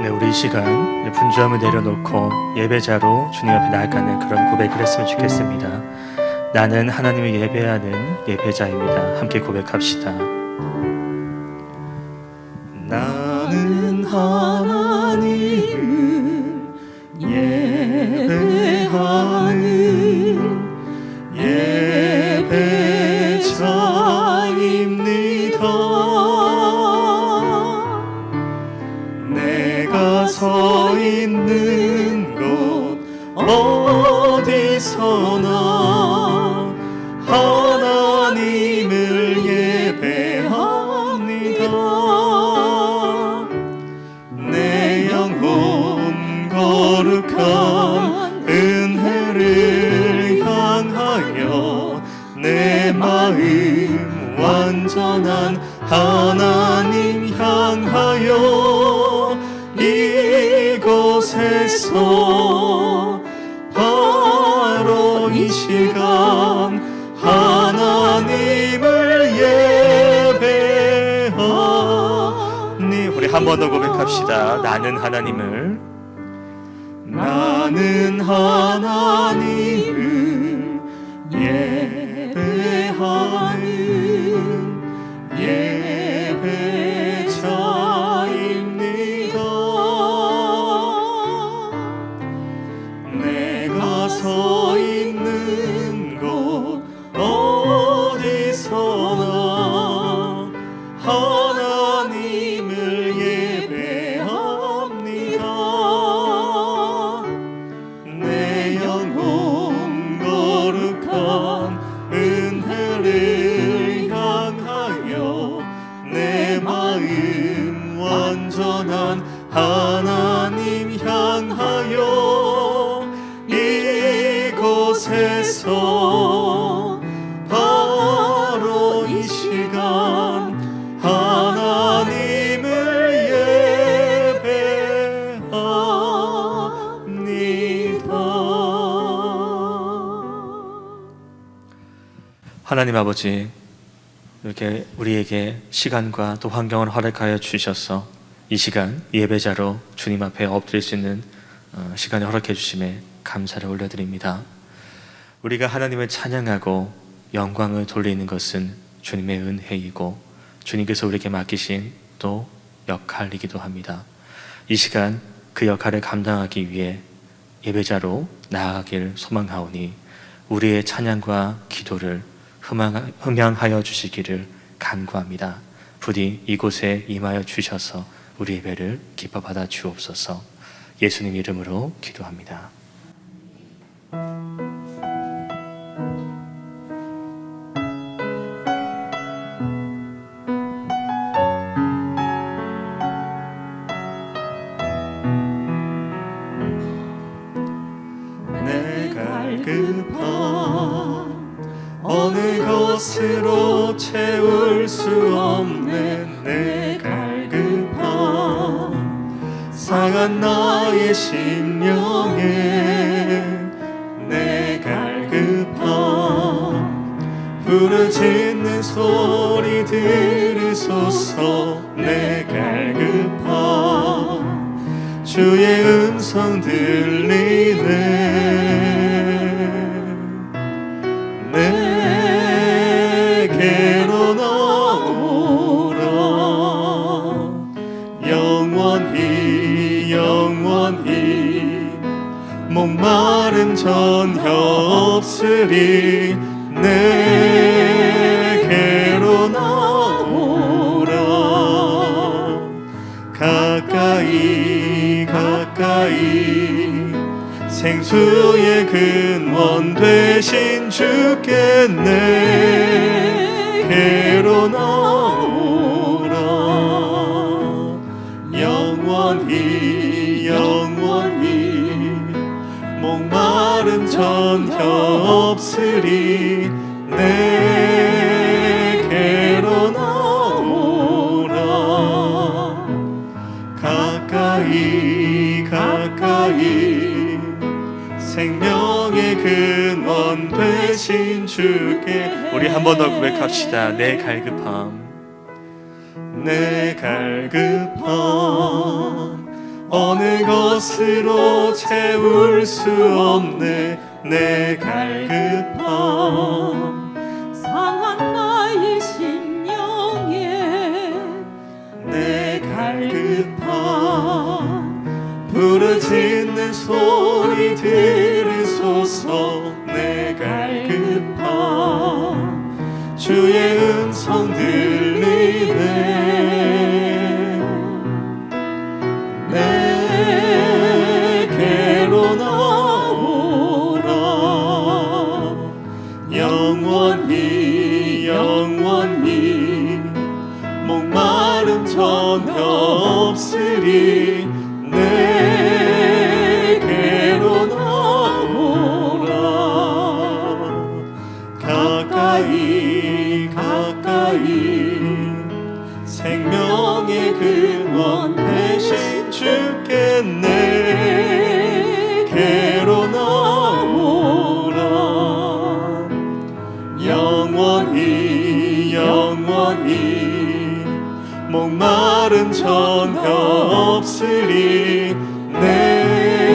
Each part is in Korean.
네, 우리 이 시간 분주함을 내려놓고 예배자로 주님 앞에 나아가는 그런 고백을 했으면 좋겠습니다. 나는 하나님을 예배하는 예배자입니다. 함께 고백합시다. 나는 하나님을 예배하는 예배자입니다. 내가 서 있는 곳 어디서나 하나님을 예배합니다. 내 영혼 거룩한 은혜를 향하여 내 마음 완전한 하나님 향하여 이곳에서 바로 이 시간 하나님을 예배하니. 우리 한 번 더 고백합시다. 나는 하나님을 예배하는 예배자입니다. 내가 서 있는 곳 어디서나 하나님을 예배합니다. 내 영혼 거룩한 은혜를 향하여 내 마음 완전한 하나님 향하여 이곳에서 바로 이 시간 하나님을 예배합니다. 하나님 아버지, 이렇게 우리에게 시간과 또 환경을 허락하여 주셔서 이 시간 예배자로 주님 앞에 엎드릴 수 있는 시간을 허락해 주심에 감사를 올려드립니다. 우리가 하나님을 찬양하고 영광을 돌리는 것은 주님의 은혜이고 주님께서 우리에게 맡기신 또 역할이기도 합니다. 이 시간 그 역할을 감당하기 위해 예배자로 나아가길 소망하오니 우리의 찬양과 기도를 흠양하여 주시기를 간구합니다. 부디 이곳에 임하여 주셔서 우리 예배를 기뻐 받아 주옵소서. 예수님 이름으로 기도합니다. 내 갈급함 어느 것으로 채울 수 없는 내 갈급함 상한 나의 심령에 내 갈급함 부르짖는 소리 들으소서. 내 갈급함 주의 음성 들리네. 내게로 나오라. 영원히 목마름 전혀 없으리. 내게로 나오라. 가까이 생수의 근원 되신 주께 내게로 나오라. 영원히 목마름 전혀 없으리. 내게로 나오라. 가까이 생명의 근원 되신 주께. 우리 한 번 더 고백합시다. 내 갈급함 어느 것으로 채울 수 없네. 내 갈급함 상한 나의 심령에 내 갈급함 부르짖는 소리 들으소서. 내 갈급함 주의 음성 들리네. 내게로 나오라. 영원히 영원히 목마름 전혀 없으리. 내게로 나오라. 가까이 가까이 생명의 근원 대신 주께 내게로 나오라. 영원히 영원히 목마름 전혀 없으리.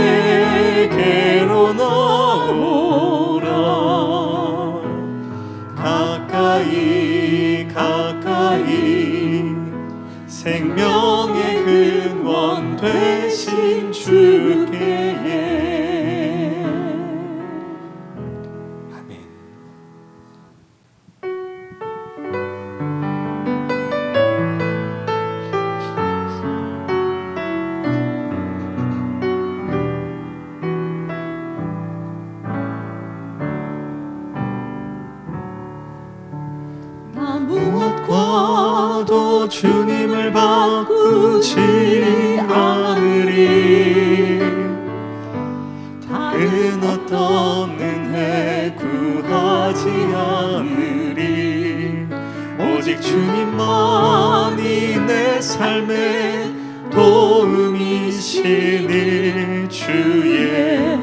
내게로 나오라. 가까이 가까이 생명의 근원 되신 주께. 아멘. 나 무엇과도 주님을 바꾸지 않으리. 다른 어떤 은혜 구하지 않으리. 오직 주님만이 내 삶의 도움이시니. 주의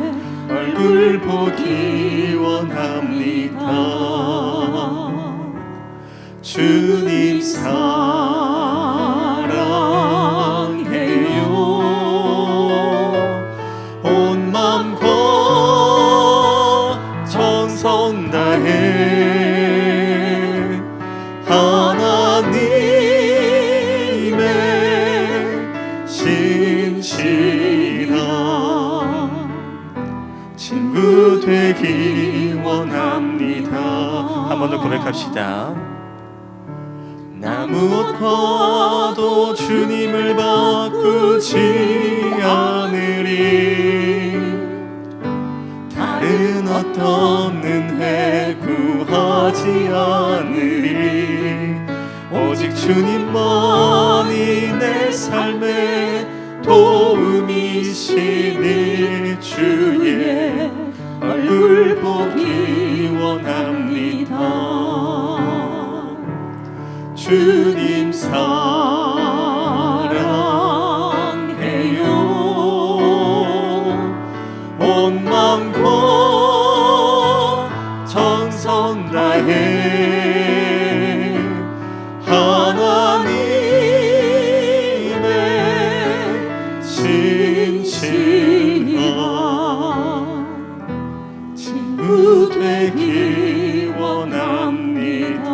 얼굴 보기 원합니다. 주님 사랑해요. 온 맘과 정성 다해 하나님의 신실한 친구 되기 원합니다. 한 번 더 고백합시다. 나 무엇과도 주님을 바꾸지 않으리. 다른 어떤 은혜 구하지 않으리. 오직 주님만이 내 삶의 도움이시니. 주의 얼굴 보기 원합니다. 주님 사랑해요. 온 맘과 정성 다해 하나님의 신실한 친구 되기 원합니다.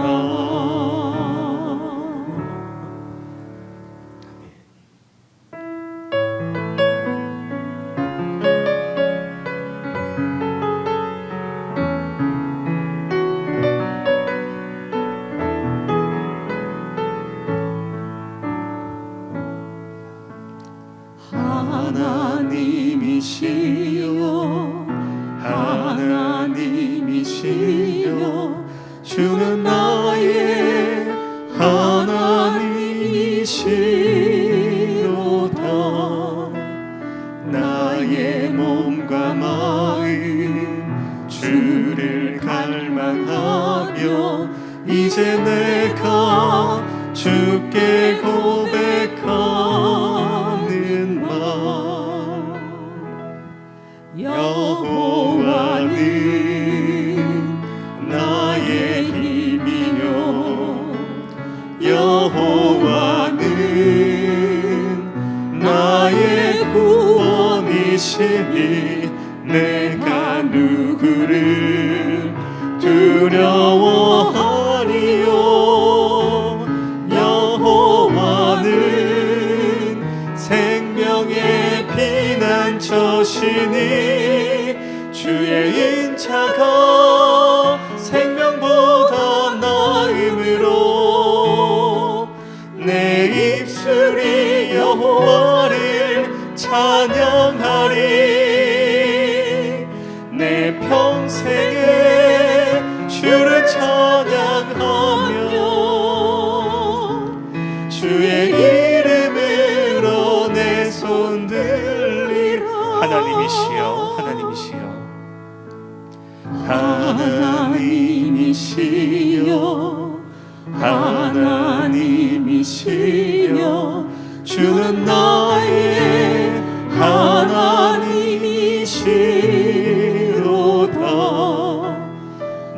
하나님이시여 하나님이시여 주는 나의 하나님이시로다. 나의 몸과 마음 주를 갈망하며 이제 내가 주께 고백하는 말. 여호와는 나의 힘이요 여호와는 나의 이시니 내가 누구를 두려워하리요. 여호와는 생명의 피난처시니 주의 인자가 생명보다 나음으로 내 입술이 여호와를 찬양하리. 내 평생에 주를 찬양하며 주의 이름으로 내 손 들리라. 하나님이시여, 하나님이시여, 하나님이시여, 주는 나의 하나님이시로다.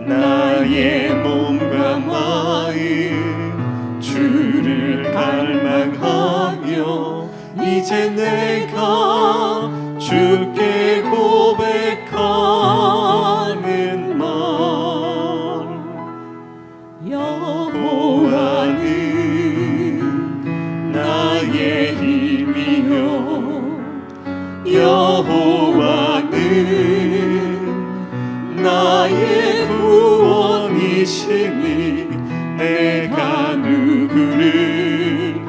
나의 몸과 마음 주를 갈망하며 이제 내가 주께 고백하는 말. 여호와는 나의 힘이요, 여호와는 나의 구원이시니 내가 누구를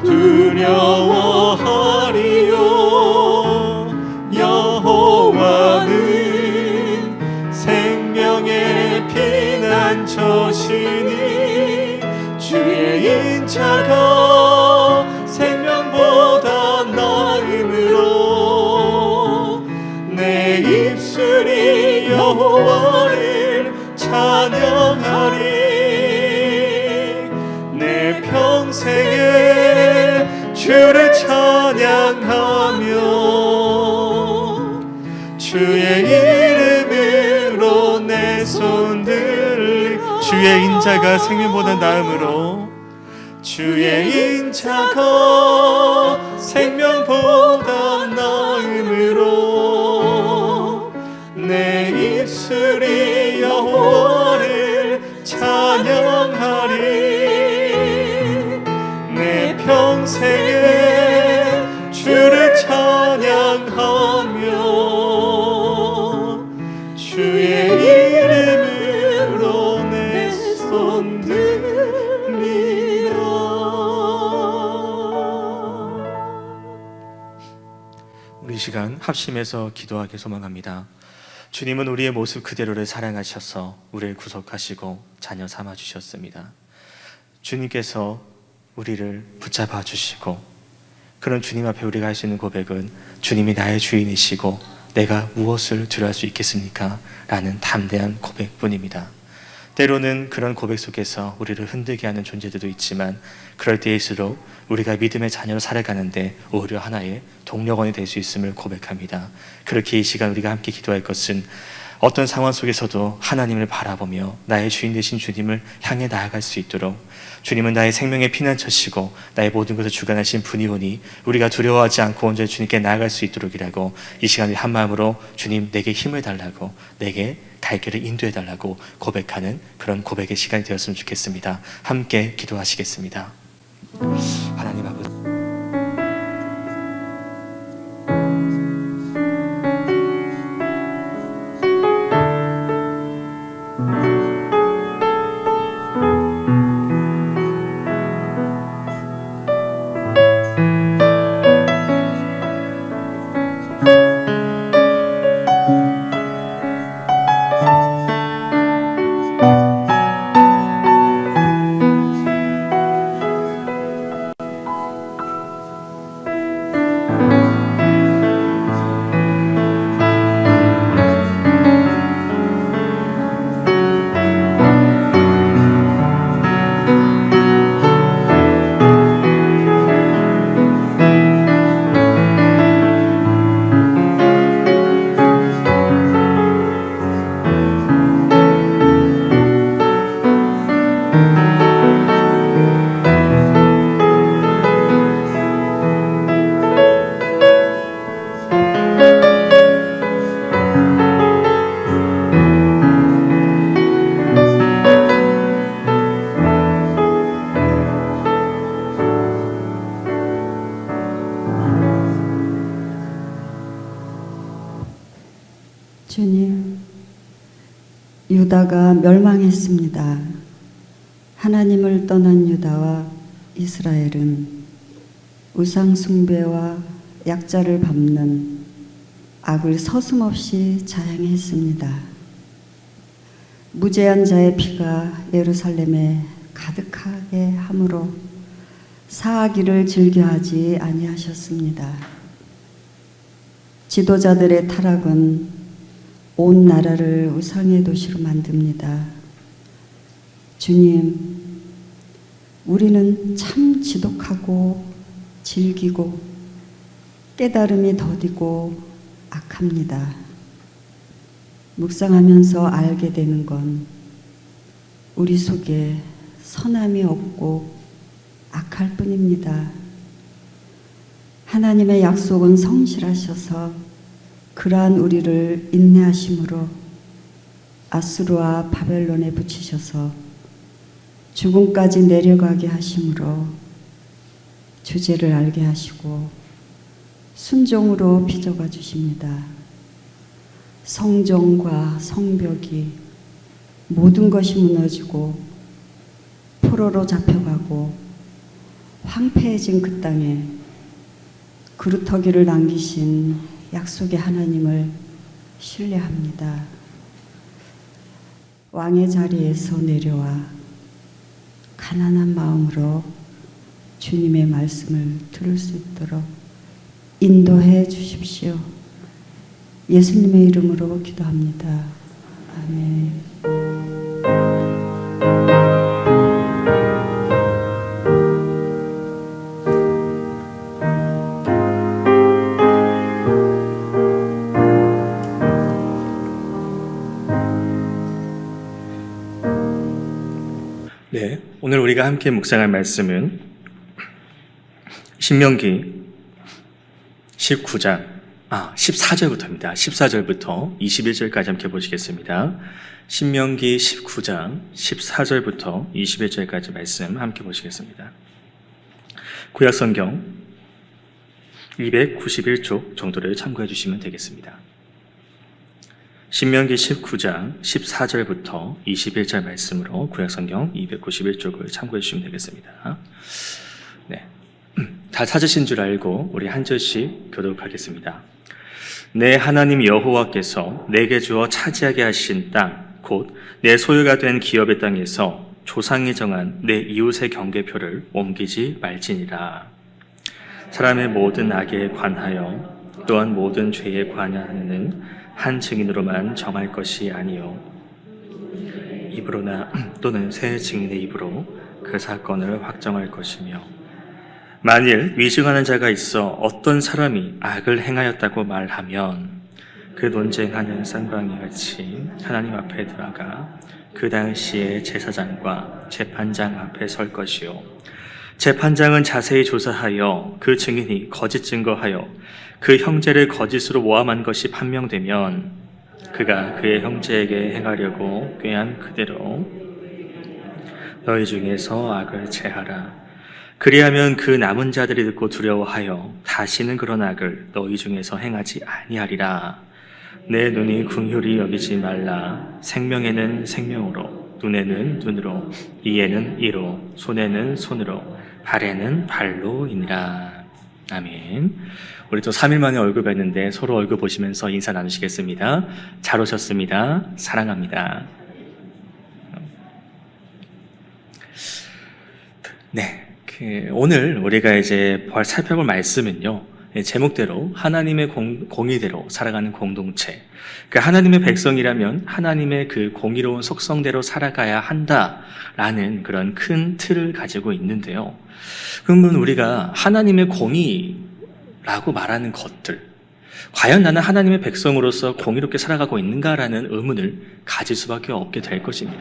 두려워하리요. 여호와는 생명의 피난처시니 주의 인자가 생명보다 나음으로 내 입술이 여호와를 찬양하리. 내 평생에 주를 찬양하며 주의 이름으로 내 손 들리. 주의 인자가 생명보다 나음으로 주의 인자가 생명보다 나음으로 내 입술이 여호와를 찬양하리. 내 평생에 주를 찬양하며 주의 이름으로 내 손 들리라. 우리 시간 합심해서 기도하기 소망합니다. 주님은 우리의 모습 그대로를 사랑하셔서 우리를 구속하시고 자녀 삼아 주셨습니다. 주님께서 우리를 붙잡아 주시고, 그런 주님 앞에 우리가 할 수 있는 고백은 주님이 나의 주인이시고 내가 무엇을 두려워할 수 있겠습니까? 라는 담대한 고백뿐입니다. 때로는 그런 고백 속에서 우리를 흔들게 하는 존재들도 있지만, 그럴 때일수록 우리가 믿음의 자녀로 살아가는데 오히려 하나의 동력원이 될 수 있음을 고백합니다. 그렇게 이 시간 우리가 함께 기도할 것은 어떤 상황 속에서도 하나님을 바라보며 나의 주인 되신 주님을 향해 나아갈 수 있도록, 주님은 나의 생명의 피난처시고 나의 모든 것을 주관하신 분이오니 우리가 두려워하지 않고 온전히 주님께 나아갈 수 있도록이라고, 이 시간 우리 한 마음으로 주님 내게 힘을 달라고, 내게 갈 길을 인도해 달라고 고백하는 그런 고백의 시간이 되었으면 좋겠습니다. 함께 기도하시겠습니다. 하나님 아버지, 주님, 유다가 멸망했습니다. 하나님을 떠난 유다와 이스라엘은 우상 숭배와 약자를 밟는 악을 서슴없이 자행했습니다. 무죄한 자의 피가 예루살렘에 가득하게 함으로 사하기를 즐겨하지 아니하셨습니다. 지도자들의 타락은 온 나라를 우상의 도시로 만듭니다. 주님, 우리는 참 지독하고 질기고 깨달음이 더디고 악합니다. 묵상하면서 알게 되는 건 우리 속에 선함이 없고 악할 뿐입니다. 하나님의 약속은 성실하셔서 그러한 우리를 인내하심으로 아수르와 바벨론에 붙이셔서 죽음까지 내려가게 하심으로 주제를 알게 하시고 순종으로 빚어가 주십니다. 성정과 성벽이 모든 것이 무너지고 포로로 잡혀가고 황폐해진 그 땅에 그루터기를 남기신 약속의 하나님을 신뢰합니다. 왕의 자리에서 내려와 가난한 마음으로 주님의 말씀을 들을 수 있도록 인도해 주십시오. 예수님의 이름으로 기도합니다. 아멘. 네, 오늘 우리가 함께 묵상할 말씀은 신명기 14절부터입니다. 14절부터 21절까지 함께 보시겠습니다. 신명기 19장 14절부터 21절까지 말씀 함께 보시겠습니다. 구약성경 291쪽 정도를 참고해 주시면 되겠습니다. 신명기 19장 14절부터 21절 말씀으로 구약성경 291쪽을 참고해 주시면 되겠습니다. 네, 다 찾으신 줄 알고 우리 한 절씩 교독하겠습니다. 내 하나님 여호와께서 내게 주어 차지하게 하신 땅, 곧 내 소유가 된 기업의 땅에서 조상이 정한 내 이웃의 경계표를 옮기지 말지니라. 사람의 모든 악에 관하여 또한 모든 죄에 관하는 한 증인으로만 정할 것이 아니요 입으로나 또는 세 증인의 입으로 그 사건을 확정할 것이며, 만일 위증하는 자가 있어 어떤 사람이 악을 행하였다고 말하면 그 논쟁하는 쌍방이 같이 하나님 앞에 들어가 그 당시에 제사장과 재판장 앞에 설 것이요, 재판장은 자세히 조사하여 그 증인이 거짓 증거하여 그 형제를 거짓으로 모함한 것이 판명되면 그가 그의 형제에게 행하려고 꾀한 그대로 너희 중에서 악을 제하라. 그리하면 그 남은 자들이 듣고 두려워하여 다시는 그런 악을 너희 중에서 행하지 아니하리라. 내 눈이 긍휼히 여기지 말라. 생명에는 생명으로, 눈에는 눈으로, 이에는 이로, 손에는 손으로, 발에는 발로이니라. 아멘. 우리 또 3일 만에 얼굴 뵀는데 서로 얼굴 보시면서 인사 나누시겠습니다. 잘 오셨습니다. 사랑합니다. 네, 오늘 우리가 이제 살펴볼 말씀은요, 제목대로 하나님의 공의대로 살아가는 공동체, 그러니까 하나님의 백성이라면 하나님의 그 공의로운 속성대로 살아가야 한다라는 그런 큰 틀을 가지고 있는데요. 그러면 우리가 하나님의 공의라고 말하는 것들, 과연 나는 하나님의 백성으로서 공의롭게 살아가고 있는가라는 의문을 가질 수밖에 없게 될 것입니다.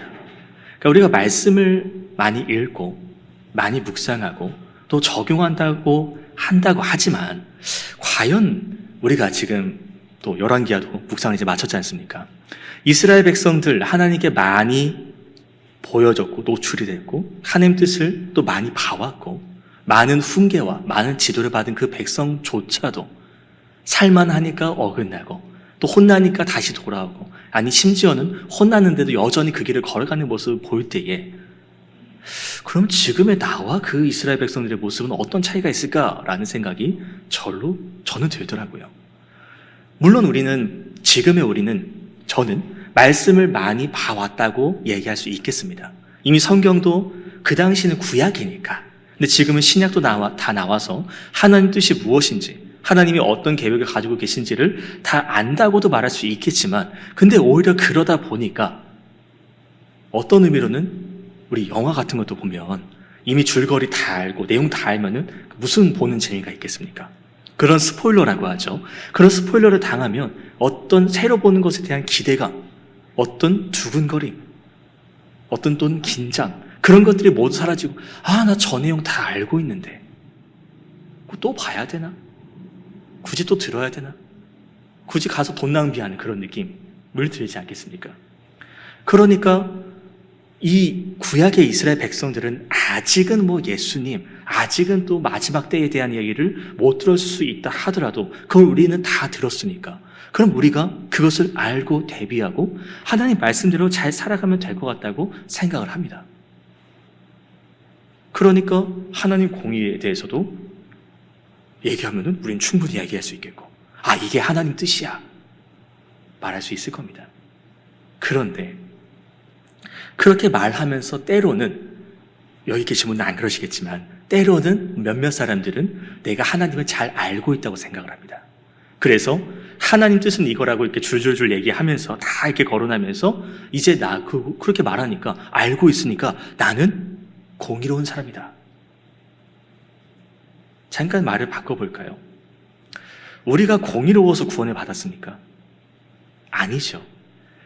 그러니까 우리가 말씀을 많이 읽고 많이 묵상하고 또 적용한다고 하지만 과연 우리가 지금 또 열왕기하도 묵상을 이제 마쳤지 않습니까? 이스라엘 백성들 하나님께 많이 보여졌고 노출이 됐고 하나님 뜻을 또 많이 봐왔고 많은 훈계와 많은 지도를 받은 그 백성조차도 살만하니까 어긋나고 또 또 혼나니까 다시 돌아오고, 아니 심지어는 혼났는데도 여전히 그 길을 걸어가는 모습을 볼 때에 그럼 지금의 나와 그 이스라엘 백성들의 모습은 어떤 차이가 있을까라는 생각이 저는 들더라고요. 물론 저는 말씀을 많이 봐왔다고 얘기할 수 있겠습니다. 이미 성경도 그 당시는 구약이니까. 근데 지금은 신약도 다 나와서 하나님 뜻이 무엇인지, 하나님이 어떤 계획을 가지고 계신지를 다 안다고도 말할 수 있겠지만, 근데 오히려 그러다 보니까 어떤 의미로는 우리 영화 같은 것도 보면 이미 줄거리 다 알고 내용 다 알면은 무슨 보는 재미가 있겠습니까? 그런 스포일러라고 하죠. 그런 스포일러를 당하면 어떤 새로 보는 것에 대한 기대감, 어떤 두근거림, 어떤 또는 긴장, 그런 것들이 모두 사라지고, 나 저 내용 다 알고 있는데 또 봐야 되나? 굳이 또 들어야 되나? 굳이 가서 돈 낭비하는 그런 느낌을 들지 않겠습니까? 그러니까 이 구약의 이스라엘 백성들은 아직은 예수님, 아직은 또 마지막 때에 대한 얘기를 못 들었을 수 있다 하더라도 그걸 우리는 다 들었으니까, 그럼 우리가 그것을 알고 대비하고 하나님 말씀대로 잘 살아가면 될 것 같다고 생각을 합니다. 그러니까 하나님 공의에 대해서도 얘기하면은 우린 충분히 얘기할 수 있겠고, 이게 하나님 뜻이야 말할 수 있을 겁니다. 그런데 그렇게 말하면서 때로는, 여기 계신 분은 안 그러시겠지만 때로는 몇몇 사람들은 내가 하나님을 잘 알고 있다고 생각을 합니다. 그래서 하나님 뜻은 이거라고 이렇게 줄줄줄 얘기하면서 다 이렇게 거론하면서 이제 그렇게 말하니까, 알고 있으니까 나는 공의로운 사람이다. 잠깐 말을 바꿔볼까요? 우리가 공의로워서 구원을 받았습니까? 아니죠.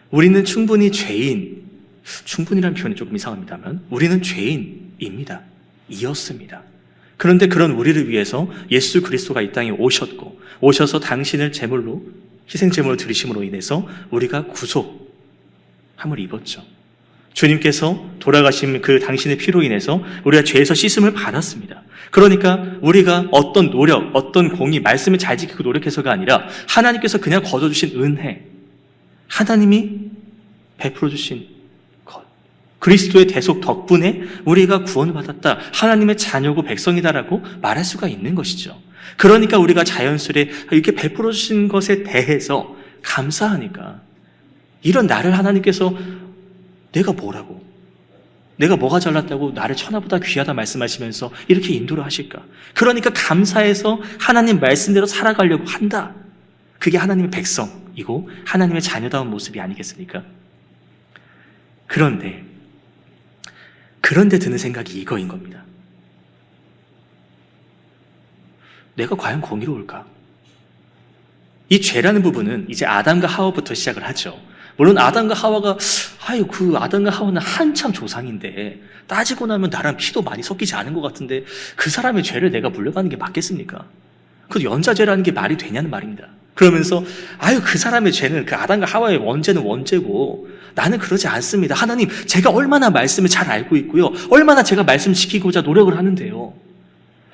우리는 충분히 충분이라는 표현이 조금 이상합니다만 우리는 죄인입니다. 이었습니다. 그런데 그런 우리를 위해서 예수 그리스도가 이 땅에 오셔서 당신을 희생제물로 드리심으로 인해서 우리가 구속함을 입었죠. 주님께서 돌아가신 그 당신의 피로 인해서 우리가 죄에서 씻음을 받았습니다. 그러니까 우리가 어떤 노력, 어떤 공의, 말씀을 잘 지키고 노력해서가 아니라 하나님께서 그냥 거둬주신 은혜, 하나님이 베풀어 주신 것, 그리스도의 대속 덕분에 우리가 구원을 받았다, 하나님의 자녀고 백성이다라고 말할 수가 있는 것이죠. 그러니까 우리가 자연스레 이렇게 베풀어 주신 것에 대해서 감사하니까, 이런 나를 하나님께서 내가 뭐가 잘났다고 나를 천하보다 귀하다 말씀하시면서 이렇게 인도를 하실까? 그러니까 감사해서 하나님 말씀대로 살아가려고 한다. 그게 하나님의 백성이고 하나님의 자녀다운 모습이 아니겠습니까? 그런데 드는 생각이 이거인 겁니다. 내가 과연 공의로울까? 이 죄라는 부분은 이제 아담과 하와부터 시작을 하죠. 물론 아담과 하와가 아담과 하와는 한참 조상인데 따지고 나면 나랑 피도 많이 섞이지 않은 것 같은데 그 사람의 죄를 내가 물려가는 게 맞겠습니까? 그 연좌죄라는 게 말이 되냐는 말입니다. 그러면서 그 사람의 죄는, 그 아담과 하와의 원죄는 원죄고 나는 그러지 않습니다. 하나님, 제가 얼마나 말씀을 잘 알고 있고요, 얼마나 제가 말씀 지키고자 노력을 하는데요,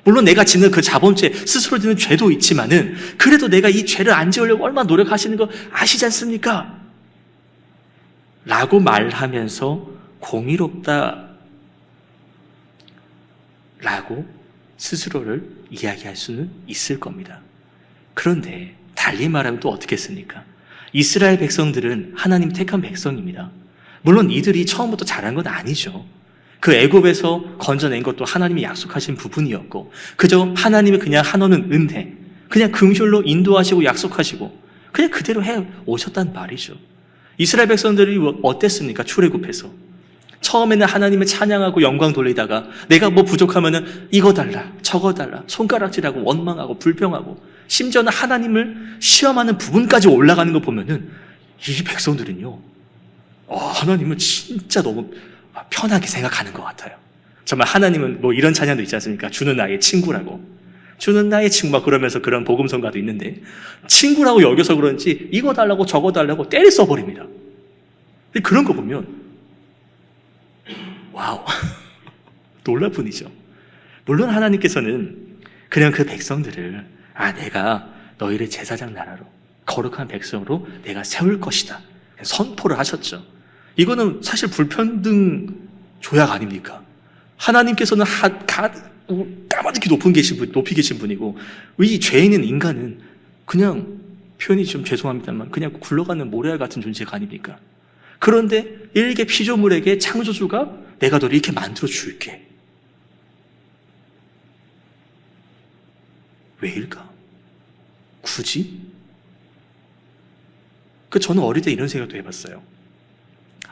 물론 내가 짓는 그 자본죄, 스스로 짓는 죄도 있지만은 그래도 내가 이 죄를 안 지으려고 얼마나 노력하시는 거 아시지 않습니까? 라고 말하면서 공의롭다 라고 스스로를 이야기할 수는 있을 겁니다. 그런데 달리 말하면 또 어떻겠습니까? 이스라엘 백성들은 하나님 택한 백성입니다. 물론 이들이 처음부터 잘한 건 아니죠. 그 애굽에서 건져낸 것도 하나님이 약속하신 부분이었고, 그저 하나님이 그냥 한없는 은혜, 그냥 긍휼로 인도하시고 약속하시고 그냥 그대로 해 오셨단 말이죠. 이스라엘 백성들이 어땠습니까? 출애굽해서 처음에는 하나님을 찬양하고 영광 돌리다가 내가 뭐 부족하면은 이거 달라 저거 달라 손가락질하고 원망하고 불평하고 심지어는 하나님을 시험하는 부분까지 올라가는 거 보면은 이 백성들은요, 하나님을 진짜 너무 편하게 생각하는 것 같아요. 정말 하나님은 뭐 이런 찬양도 있지 않습니까? 주는 나의 친구라고. 주는 나의 친구 막 그러면서 그런 복음성가도 있는데 친구라고 여겨서 그런지 이거 달라고 저거 달라고 때를 써버립니다. 근데 그런 거 보면 와우 놀랄 뿐이죠. 물론 하나님께서는 그냥 그 백성들을 내가 너희를 제사장 나라로 거룩한 백성으로 내가 세울 것이다. 선포를 하셨죠. 이거는 사실 불평등 조약 아닙니까? 하나님께서는 까마득히 높이 계신 분이고, 이 죄인인 인간은 그냥, 표현이 좀 죄송합니다만 그냥 굴러가는 모래알 같은 존재가 아닙니까? 그런데 일개 피조물에게 창조주가 내가 너를 이렇게 만들어 줄게. 왜일까? 굳이? 저는 어릴 때 이런 생각도 해봤어요.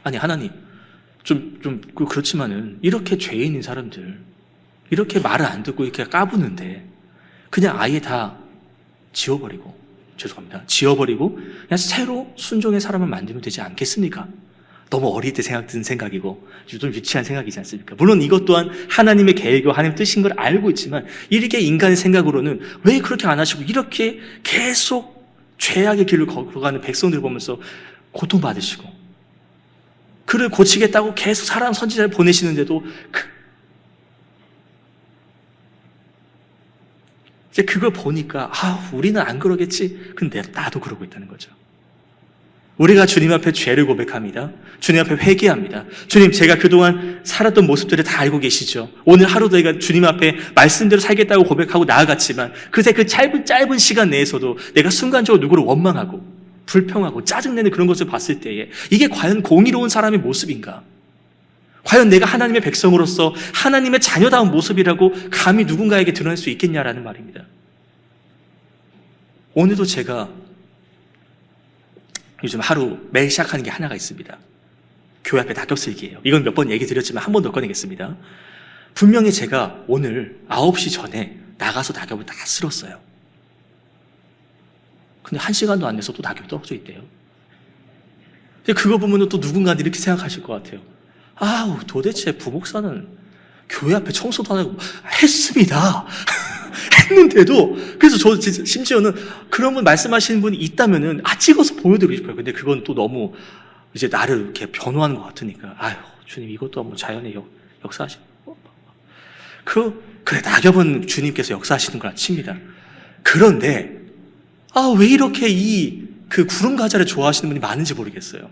아니, 하나님, 그렇지만은, 이렇게 죄인인 사람들, 이렇게 말을 안 듣고 이렇게 까부는데, 그냥 아예 다 지워버리고, 지워버리고, 그냥 새로 순종의 사람을 만들면 되지 않겠습니까? 너무 어릴 때 든 생각이고, 좀 유치한 생각이지 않습니까? 물론 이것 또한 하나님의 계획이고 하나님의 뜻인 걸 알고 있지만, 이렇게 인간의 생각으로는 왜 그렇게 안 하시고, 이렇게 계속 죄악의 길을 걸어가는 백성들을 보면서 고통받으시고, 그를 고치겠다고 계속 사랑 선지자를 보내시는데도 이제 그걸 보니까 우리는 안 그러겠지. 근데 나도 그러고 있다는 거죠. 우리가 주님 앞에 죄를 고백합니다. 주님 앞에 회개합니다. 주님, 제가 그동안 살았던 모습들을 다 알고 계시죠. 오늘 하루도 내가 주님 앞에 말씀대로 살겠다고 고백하고 나아갔지만, 그새 그 짧은 시간 내에서도 내가 순간적으로 누구를 원망하고 불평하고 짜증내는 그런 것을 봤을 때에 이게 과연 공의로운 사람의 모습인가? 과연 내가 하나님의 백성으로서 하나님의 자녀다운 모습이라고 감히 누군가에게 드러낼 수 있겠냐라는 말입니다. 오늘도 제가 요즘 하루 매일 시작하는 게 하나가 있습니다. 교회 앞에 낙엽 쓸기예요. 이건 몇 번 얘기 드렸지만 한 번 더 꺼내겠습니다. 분명히 제가 오늘 9시 전에 나가서 낙엽을 다 쓸었어요. 근데 1시간도 안 돼서 또 낙엽이 떨어져 있대요. 그거 보면 또 누군가는 이렇게 생각하실 것 같아요. 도대체 부목사는 교회 앞에 청소도 안 하고 했습니다. 했는데도, 그래서 저 심지어는 그런 분 말씀하시는 분이 있다면은 찍어서 보여드리고 싶어요. 근데 그건 또 너무 이제 나를 이렇게 변호하는 것 같으니까, 주님, 이것도 뭐 자연의 역사하시는 그래, 낙엽은 주님께서 역사하시는 걸 칩니다. 그런데 왜 이렇게 그 구름 과자를 좋아하시는 분이 많은지 모르겠어요.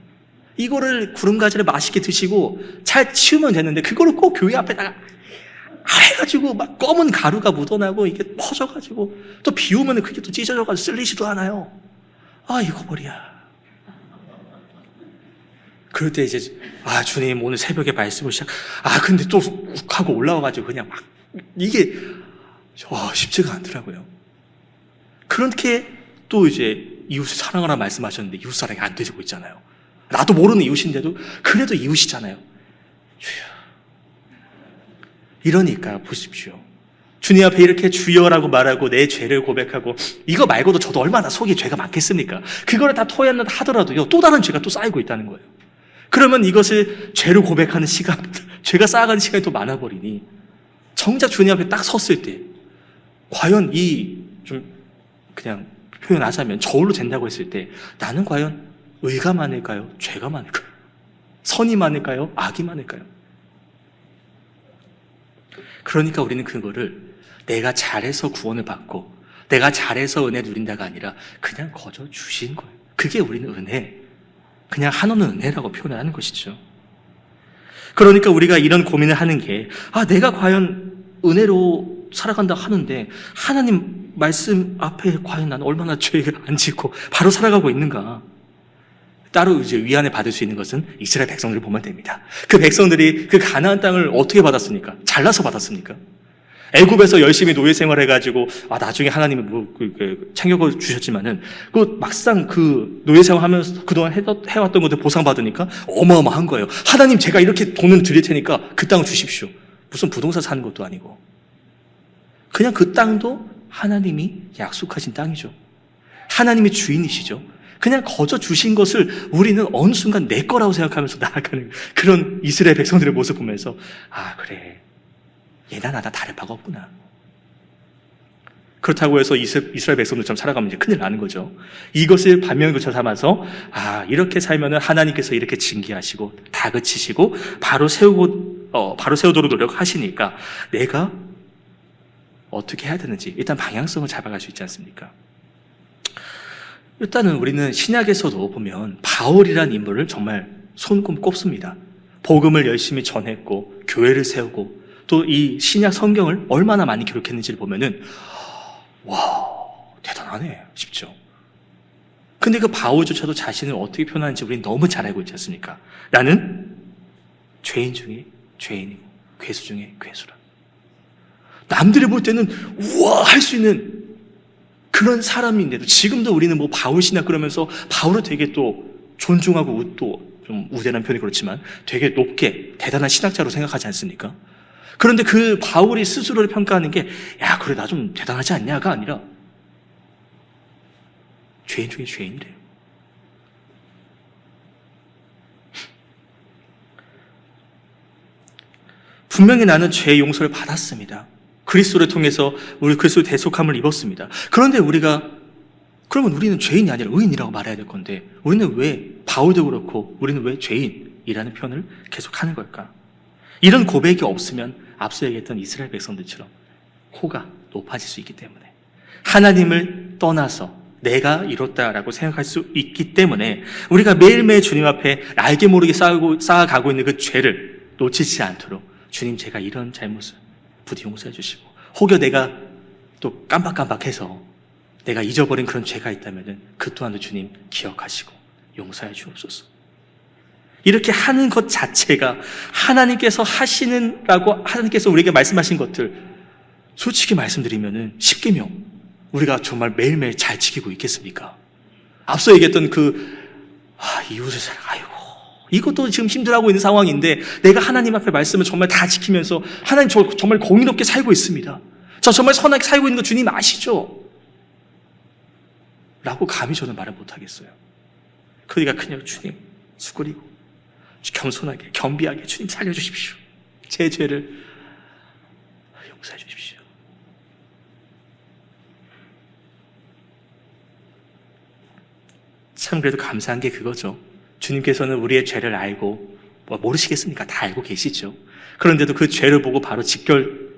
이거를 구름 과자를 맛있게 드시고 잘 치우면 되는데, 그거를 꼭 교회 앞에다가 해가지고 막 검은 가루가 묻어나고 이게 퍼져가지고 또 비 오면 그게 또 찢어져가지고 쓸리지도 않아요. 이거 버리야. 그럴 때 이제 주님, 오늘 새벽에 말씀을 근데 또 욱 하고 올라와가지고 그냥 막 이게 쉽지가 않더라고요. 그렇게 또 이제 이웃을 사랑하라 말씀하셨는데 이웃 사랑이 안 되고 있잖아요. 나도 모르는 이웃인데도 그래도 이웃이잖아요. 주여. 이러니까 보십시오. 주님 앞에 이렇게 주여라고 말하고 내 죄를 고백하고, 이거 말고도 저도 얼마나 속에 죄가 많겠습니까? 그거를 다 토해낸다 하더라도요, 또 다른 죄가 또 쌓이고 있다는 거예요. 그러면 이것을 죄를 고백하는 시간, 죄가 쌓아가는 시간이 또 많아버리니, 정작 주님 앞에 딱 섰을 때 과연 좀 그냥 표현하자면 저울로 된다고 했을 때 나는 과연 의가 많을까요? 죄가 많을까요? 선이 많을까요? 악이 많을까요? 그러니까 우리는 그거를 내가 잘해서 구원을 받고 내가 잘해서 은혜 누린다가 아니라 그냥 거저 주신 거예요. 그게 우리는 은혜, 그냥 한없는 은혜라고 표현을 하는 것이죠. 그러니까 우리가 이런 고민을 하는 게, 내가 과연 은혜로 살아간다 하는데 하나님 말씀 앞에 과연 나는 얼마나 죄를 안 짓고 바로 살아가고 있는가? 따로 이제 위안을 받을 수 있는 것은 이스라엘 백성들을 보면 됩니다. 그 백성들이 그 가나안 땅을 어떻게 받았습니까? 잘나서 받았습니까? 애굽에서 열심히 노예 생활해가지고 나중에 하나님이 챙겨 주셨지만은 막상 그 노예 생활하면서 그동안 해왔던 것들 보상받으니까 어마어마한 거예요. 하나님, 제가 이렇게 돈을 드릴 테니까 그 땅을 주십시오. 무슨 부동산 사는 것도 아니고 그냥 그 땅도 하나님이 약속하신 땅이죠. 하나님이 주인이시죠. 그냥 거저 주신 것을 우리는 어느 순간 내 거라고 생각하면서 나아가는 그런 이스라엘 백성들의 모습 보면서 그래, 얘나 나나 다를 바가 없구나. 그렇다고 해서 이스라엘 백성들처럼 살아가면 이제 큰일 나는 거죠. 이것을 반면교차 삼아서 이렇게 살면은 하나님께서 이렇게 징계하시고 다그치시고 바로 세우도록 노력하시니까 내가 어떻게 해야 되는지 일단 방향성을 잡아갈 수 있지 않습니까? 일단은 우리는 신약에서도 보면 바울이란 인물을 정말 손꼽 꼽습니다. 복음을 열심히 전했고 교회를 세우고 또 이 신약 성경을 얼마나 많이 기록했는지를 보면은 와, 대단하네 싶죠. 근데 그 바울조차도 자신을 어떻게 표현하는지 우리는 너무 잘 알고 있지 않습니까? 나는 죄인 중에 죄인이고 괴수 중에 괴수라. 남들이 볼 때는 우와 할 수 있는 그런 사람인데도 지금도 우리는 뭐 바울 신학 그러면서 바울을 되게 또 존중하고 또 좀 우대란 표현이 그렇지만 되게 높게 대단한 신학자로 생각하지 않습니까? 그런데 그 바울이 스스로를 평가하는 게 야 그래 나 좀 대단하지 않냐가 아니라 죄인 중에 죄인이래요. 분명히 나는 죄의 용서를 받았습니다. 그리스도를 통해서 우리 그리스도의 대속함을 입었습니다. 그런데 그러면 우리는 죄인이 아니라 의인이라고 말해야 될 건데 우리는 왜 바울도 그렇고 우리는 왜 죄인이라는 표현을 계속하는 걸까? 이런 고백이 없으면 앞서 얘기했던 이스라엘 백성들처럼 코가 높아질 수 있기 때문에 하나님을 떠나서 내가 이뤘다라고 생각할 수 있기 때문에 우리가 매일매일 주님 앞에 알게 모르게 쌓아가고 있는 그 죄를 놓치지 않도록 주님 제가 이런 잘못을 부디 용서해 주시고 혹여 내가 또 깜박깜박해서 내가 잊어버린 그런 죄가 있다면 그 또한도 주님 기억하시고 용서해 주옵소서. 이렇게 하는 것 자체가 하나님께서 하나님께서 우리에게 말씀하신 것들 솔직히 말씀드리면 10계명 우리가 정말 매일매일 잘 지키고 있겠습니까? 앞서 얘기했던 이웃을 아이고 이것도 지금 힘들어하고 있는 상황인데 내가 하나님 앞에 말씀을 정말 다 지키면서 하나님 저 정말 공의롭게 살고 있습니다. 저 정말 선하게 살고 있는 거 주님 아시죠? 라고 감히 저는 말을 못하겠어요. 그러니까 그냥 주님 수그리고 겸손하게 겸비하게 주님 살려주십시오. 제 죄를 용서해 주십시오. 참 그래도 감사한 게 그거죠. 주님께서는 우리의 죄를 알고 모르시겠습니까? 다 알고 계시죠. 그런데도 그 죄를 보고 바로 직결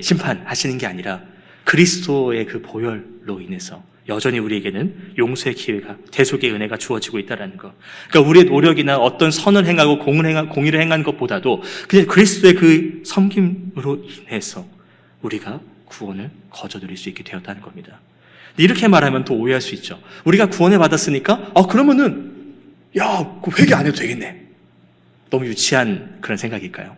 심판하시는 게 아니라 그리스도의 그 보혈로 인해서 여전히 우리에게는 용서의 기회가 대속의 은혜가 주어지고 있다는 것. 그러니까 우리의 노력이나 어떤 선을 행하고 공의를 행한 것보다도 그냥 그리스도의 그 섬김으로 인해서 우리가 구원을 거저 누릴 수 있게 되었다는 겁니다. 이렇게 말하면 또 오해할 수 있죠. 우리가 구원을 받았으니까 그러면은 회개 안 해도 되겠네. 너무 유치한 그런 생각일까요?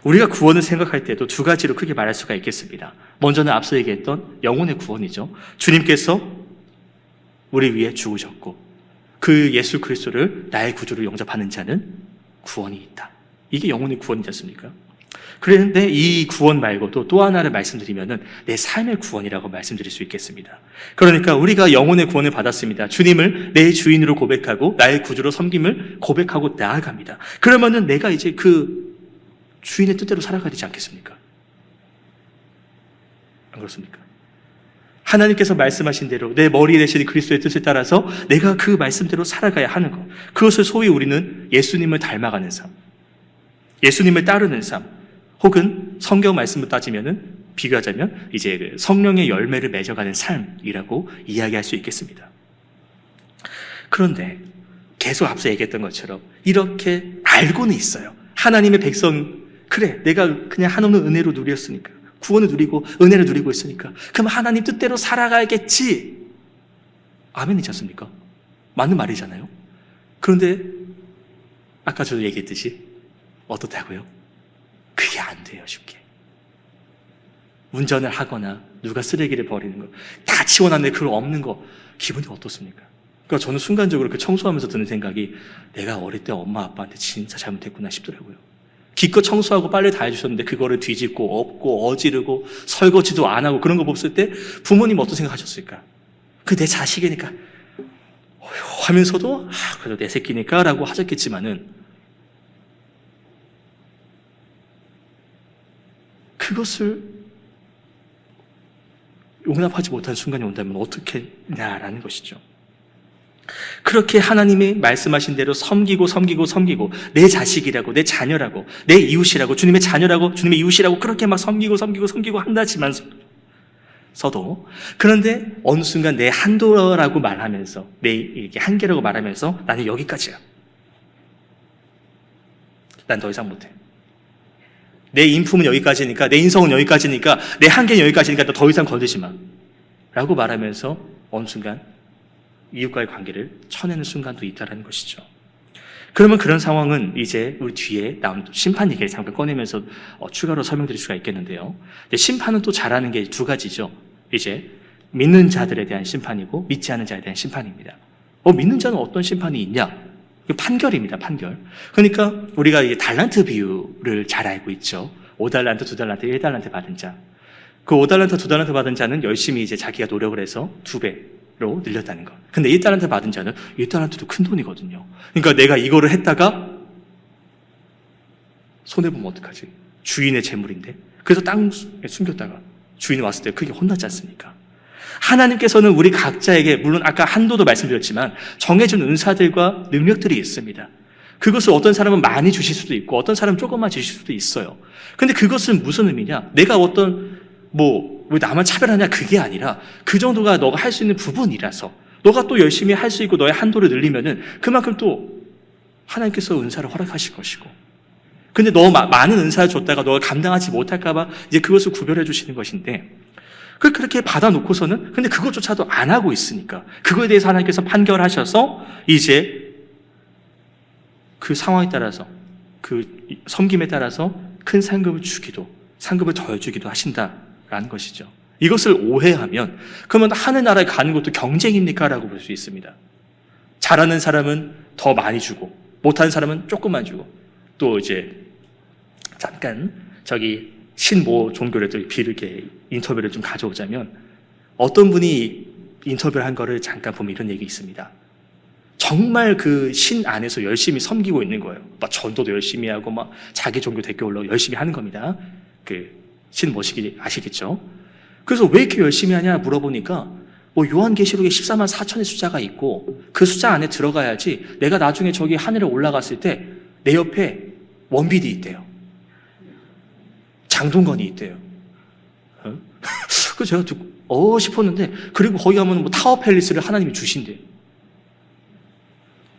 우리가 구원을 생각할 때도 두 가지로 크게 말할 수가 있겠습니다. 먼저는 앞서 얘기했던 영혼의 구원이죠. 주님께서 우리 위해 죽으셨고 그 예수 그리스도를 나의 구주로 영접하는 자는 구원이 있다. 이게 영혼의 구원이지 않습니까? 그런데 이 구원 말고도 또 하나를 말씀드리면은 내 삶의 구원이라고 말씀드릴 수 있겠습니다. 그러니까 우리가 영혼의 구원을 받았습니다. 주님을 내 주인으로 고백하고 나의 구주로 섬김을 고백하고 나아갑니다. 그러면은 내가 이제 그 주인의 뜻대로 살아가야 되지 않겠습니까? 안 그렇습니까? 하나님께서 말씀하신 대로 내 머리에 대신 그리스도의 뜻을 따라서 내가 그 말씀대로 살아가야 하는 것. 그것을 소위 우리는 예수님을 닮아가는 삶, 예수님을 따르는 삶, 혹은 성경 말씀을 따지면은 비교하자면 이제 그 성령의 열매를 맺어가는 삶이라고 이야기할 수 있겠습니다. 그런데 계속 앞서 얘기했던 것처럼 이렇게 알고는 있어요. 하나님의 백성, 그래 내가 그냥 한없는 은혜로 누렸으니까 구원을 누리고 은혜를 누리고 있으니까 그럼 하나님 뜻대로 살아가야겠지. 아멘이지 않습니까? 맞는 말이잖아요. 그런데 아까 저도 얘기했듯이 어떻다고요? 그게 안 돼요. 쉽게 운전을 하거나 누가 쓰레기를 버리는 거 다 치워놨는데 그걸 없는 거 기분이 어떻습니까? 그러니까 저는 순간적으로 그 청소하면서 드는 생각이 내가 어릴 때 엄마 아빠한테 진짜 잘못했구나 싶더라고요. 기껏 청소하고 빨래 다 해주셨는데 그거를 뒤집고 엎고 어지르고 설거지도 안 하고 그런 거 봤을 때 부모님 어떤 생각하셨을까? 그 내 자식이니까 하면서도 그래도 내 새끼니까 라고 하셨겠지만은 그것을 용납하지 못한 순간이 온다면 어떻게 하냐라는 것이죠. 그렇게 하나님이 말씀하신 대로 섬기고 내 자식이라고 내 자녀라고 내 이웃이라고 주님의 자녀라고 주님의 이웃이라고 그렇게 막 섬기고 한다지만 서도. 그런데 어느 순간 내 한도라고 말하면서, 내 이렇게 한계라고 말하면서 나는 여기까지야. 난 더 이상 못해. 내 인품은 여기까지니까, 내 인성은 여기까지니까, 내 한계는 여기까지니까 너 더 이상 건드지 마. 라고 말하면서 어느 순간 이웃과의 관계를 쳐내는 순간도 있다는 것이죠. 그러면 그런 상황은 이제 우리 뒤에 나온 심판 얘기를 잠깐 꺼내면서 추가로 설명드릴 수가 있겠는데요. 근데 심판은 또 잘하는 게 두 가지죠. 이제 믿는 자들에 대한 심판이고 믿지 않는 자에 대한 심판입니다. 믿는 자는 어떤 심판이 있냐? 판결입니다, 판결. 그러니까 우리가 이 달란트 비유를 잘 알고 있죠. 5달란트, 2달란트, 1달란트 받은 자. 그 5달란트, 2달란트 받은 자는 열심히 이제 자기가 노력을 해서 2배로 늘렸다는 것. 근데 1달란트 받은 자는 1달란트도 큰 돈이거든요. 그러니까 내가 이거를 했다가 손해보면 어떡하지? 주인의 재물인데. 그래서 땅에 숨겼다가 주인이 왔을 때 크게 혼났지 않습니까? 하나님께서는 우리 각자에게, 물론 아까 한도도 말씀드렸지만 정해준 은사들과 능력들이 있습니다. 그것을 어떤 사람은 많이 주실 수도 있고 어떤 사람은 조금만 주실 수도 있어요. 근데 그것은 무슨 의미냐? 내가 왜 나만 차별하냐? 그게 아니라 그 정도가 너가 할 수 있는 부분이라서 너가 또 열심히 할 수 있고 너의 한도를 늘리면은 그만큼 또 하나님께서 은사를 허락하실 것이고, 근데 너무 많은 은사를 줬다가 너가 감당하지 못할까봐 이제 그것을 구별해 주시는 것인데, 그렇게 받아놓고서는 근데 그것조차도 안 하고 있으니까 그거에 대해서 하나님께서 판결하셔서 이제 그 상황에 따라서 그 섬김에 따라서 큰 상급을 주기도, 상급을 더해주기도 하신다라는 것이죠. 이것을 오해하면 그러면 하늘나라에 가는 것도 경쟁입니까? 라고 볼 수 있습니다. 잘하는 사람은 더 많이 주고 못하는 사람은 조금만 주고, 또 이제 잠깐 신모 종교를 또 이렇게 인터뷰를 좀 가져오자면, 어떤 분이 인터뷰를 한 거를 잠깐 보면 이런 얘기 있습니다. 정말 그 신 안에서 열심히 섬기고 있는 거예요. 막 전도도 열심히 하고 막 자기 종교 댓글 올라오고 열심히 하는 겁니다. 그 신모시기 아시겠죠? 그래서 왜 이렇게 열심히 하냐 물어보니까 요한계시록에 14만 4천의 숫자가 있고 그 숫자 안에 들어가야지 내가 나중에 저기 하늘에 올라갔을 때 내 옆에 원빈이 있대요. 장동건이 있대요. 그래서 제가 듣고 싶었는데, 그리고 거기 가면 타워 팰리스를 하나님이 주신대요.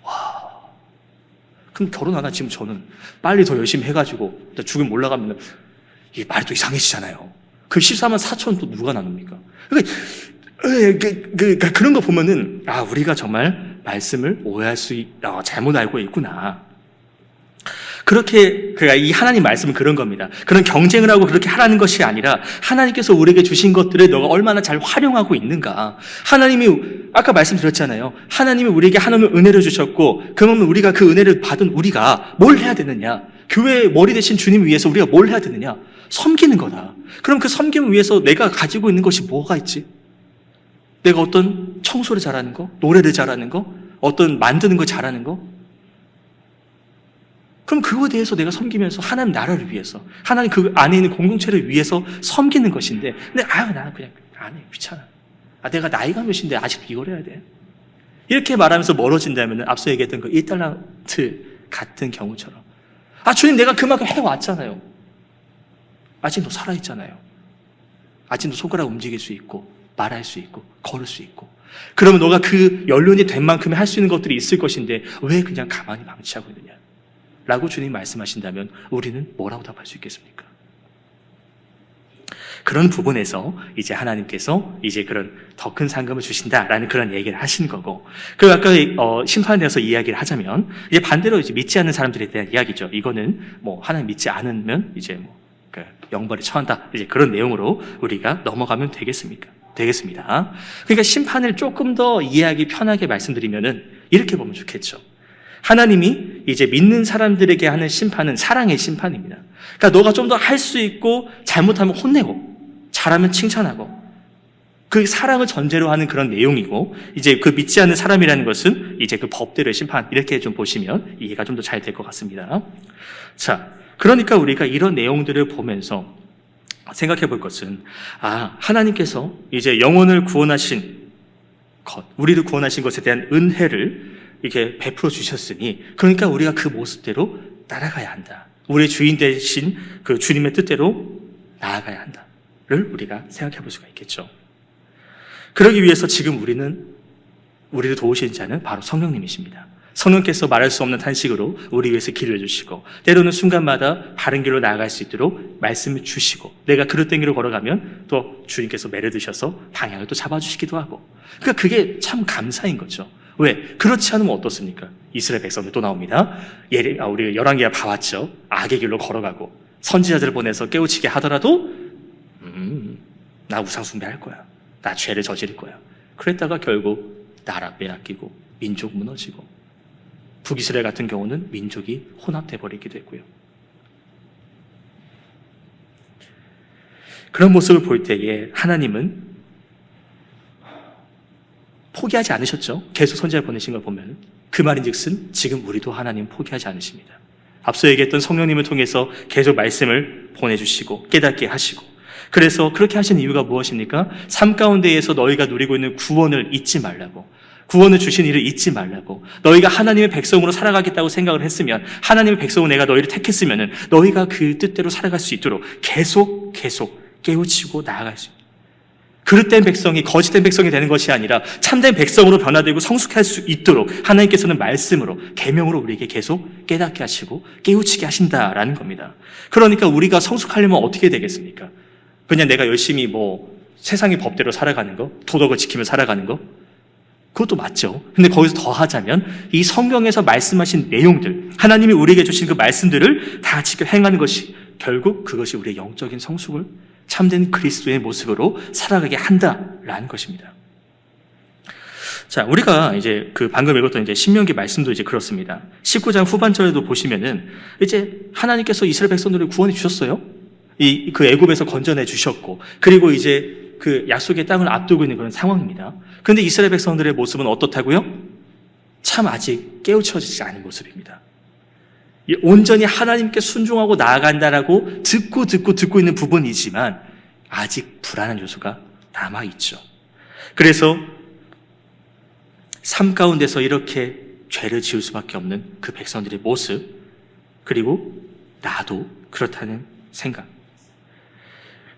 와, 그럼 결혼 안 하지만 저는 빨리 더 열심히 해가지고 죽음 올라가면 이 말이 또 이상해지잖아요. 그 14만 4천 또 누가 나눕니까? 그러니까 그런 거 보면은 우리가 정말 말씀을 오해할 잘못 알고 있구나. 그렇게 이 하나님 말씀은 그런 겁니다. 그런 경쟁을 하고 그렇게 하라는 것이 아니라 하나님께서 우리에게 주신 것들을 너가 얼마나 잘 활용하고 있는가. 하나님이 아까 말씀드렸잖아요. 하나님이 우리에게 하나님의 은혜를 주셨고, 그러면 우리가 그 은혜를 받은 우리가 뭘 해야 되느냐? 교회의 머리 대신 주님 위해서 우리가 뭘 해야 되느냐? 섬기는 거다. 그럼 그 섬김을 위해서 내가 가지고 있는 것이 뭐가 있지? 내가 어떤 청소를 잘하는 거? 노래를 잘하는 거? 어떤 만드는 거 잘하는 거? 그럼 그거에 대해서 내가 섬기면서 하나님 나라를 위해서, 하나님 그 안에 있는 공동체를 위해서 섬기는 것인데, 근데 나는 그냥 안 해, 귀찮아. 내가 나이가 몇인데 아직도 이걸 해야 돼? 이렇게 말하면서 멀어진다면 앞서 얘기했던 그 1달란트 같은 경우처럼, 주님 내가 그만큼 해왔잖아요. 아직도 살아있잖아요. 아직도 손가락 움직일 수 있고 말할 수 있고 걸을 수 있고. 그러면 너가 그 연륜이 된 만큼의 할 수 있는 것들이 있을 것인데 왜 그냥 가만히 방치하고 있느냐 라고 주님 말씀하신다면 우리는 뭐라고 답할 수 있겠습니까? 그런 부분에서 이제 하나님께서 이제 그런 더 큰 상급을 주신다라는 그런 얘기를 하신 거고, 그리고 아까 심판에 대해서 이야기를 하자면 이제 반대로 이제 믿지 않는 사람들에 대한 이야기죠. 이거는 하나님 믿지 않으면 이제 그 영벌에 처한다, 이제 그런 내용으로 우리가 넘어가면 되겠습니다. 그러니까 심판을 조금 더 이해하기 편하게 말씀드리면은 이렇게 보면 좋겠죠. 하나님이 이제 믿는 사람들에게 하는 심판은 사랑의 심판입니다. 그러니까 너가 좀 더 할 수 있고 잘못하면 혼내고 잘하면 칭찬하고, 그 사랑을 전제로 하는 그런 내용이고, 이제 그 믿지 않는 사람이라는 것은 이제 그 법대로의 심판, 이렇게 좀 보시면 이해가 좀 더 잘 될 것 같습니다. 자, 그러니까 우리가 이런 내용들을 보면서 생각해 볼 것은, 하나님께서 이제 영혼을 구원하신 것, 우리를 구원하신 것에 대한 은혜를 이렇게 베풀어 주셨으니, 그러니까 우리가 그 모습대로 따라가야 한다. 우리의 주인 되신 그 주님의 뜻대로 나아가야 한다를 우리가 생각해 볼 수가 있겠죠. 그러기 위해서 지금 우리를 도우신 자는 바로 성령님이십니다. 성령께서 말할 수 없는 탄식으로 우리 위해서 기도해 주시고, 때로는 순간마다 바른 길로 나아갈 수 있도록 말씀을 주시고, 내가 그릇된 길로 걸어가면 또 주님께서 매를 드셔서 방향을 또 잡아주시기도 하고, 그러니까 그게 참 감사인 거죠. 왜? 그렇지 않으면 어떻습니까? 이스라엘 백성들 또 나옵니다. 우리 열왕기가 봐왔죠. 악의 길로 걸어가고 선지자들을 보내서 깨우치게 하더라도 나 우상 숭배할 거야, 나 죄를 저지를 거야. 그랬다가 결국 나라 빼앗기고 민족 무너지고, 북이스라엘 같은 경우는 민족이 혼합돼 버리기도 했고요. 그런 모습을 볼 때에 하나님은 포기하지 않으셨죠. 계속 선지자를 보내신 걸 보면 그 말인즉슨 지금 우리도 하나님 포기하지 않으십니다. 앞서 얘기했던 성령님을 통해서 계속 말씀을 보내주시고 깨닫게 하시고, 그래서 그렇게 하신 이유가 무엇입니까? 삶 가운데에서 너희가 누리고 있는 구원을 잊지 말라고, 구원을 주신 일을 잊지 말라고. 너희가 하나님의 백성으로 살아가겠다고 생각을 했으면, 하나님의 백성으로 내가 너희를 택했으면 너희가 그 뜻대로 살아갈 수 있도록 계속 깨우치고 나아갈 수 있도록, 그릇된 백성이 거짓된 백성이 되는 것이 아니라 참된 백성으로 변화되고 성숙할 수 있도록 하나님께서는 말씀으로, 계명으로 우리에게 계속 깨닫게 하시고 깨우치게 하신다라는 겁니다. 그러니까 우리가 성숙하려면 어떻게 되겠습니까? 그냥 내가 열심히 세상의 법대로 살아가는 거, 도덕을 지키며 살아가는 거, 그것도 맞죠. 근데 거기서 더 하자면 이 성경에서 말씀하신 내용들, 하나님이 우리에게 주신 그 말씀들을 다 지켜 행하는 것이 결국 그것이 우리의 영적인 성숙을 참된 그리스도의 모습으로 살아가게 한다라는 것입니다. 자, 우리가 이제 방금 읽었던 이제 신명기 말씀도 이제 그렇습니다. 19장 후반절에도 보시면은 이제 하나님께서 이스라엘 백성들을 구원해 주셨어요. 그 애굽에서 건져내 주셨고, 그리고 이제 그 약속의 땅을 앞두고 있는 그런 상황입니다. 그런데 이스라엘 백성들의 모습은 어떻다고요? 참 아직 깨우쳐지지 않은 모습입니다. 온전히 하나님께 순종하고 나아간다라고 듣고 있는 부분이지만 아직 불안한 요소가 남아있죠. 그래서 삶 가운데서 이렇게 죄를 지을 수밖에 없는 그 백성들의 모습, 그리고 나도 그렇다는 생각.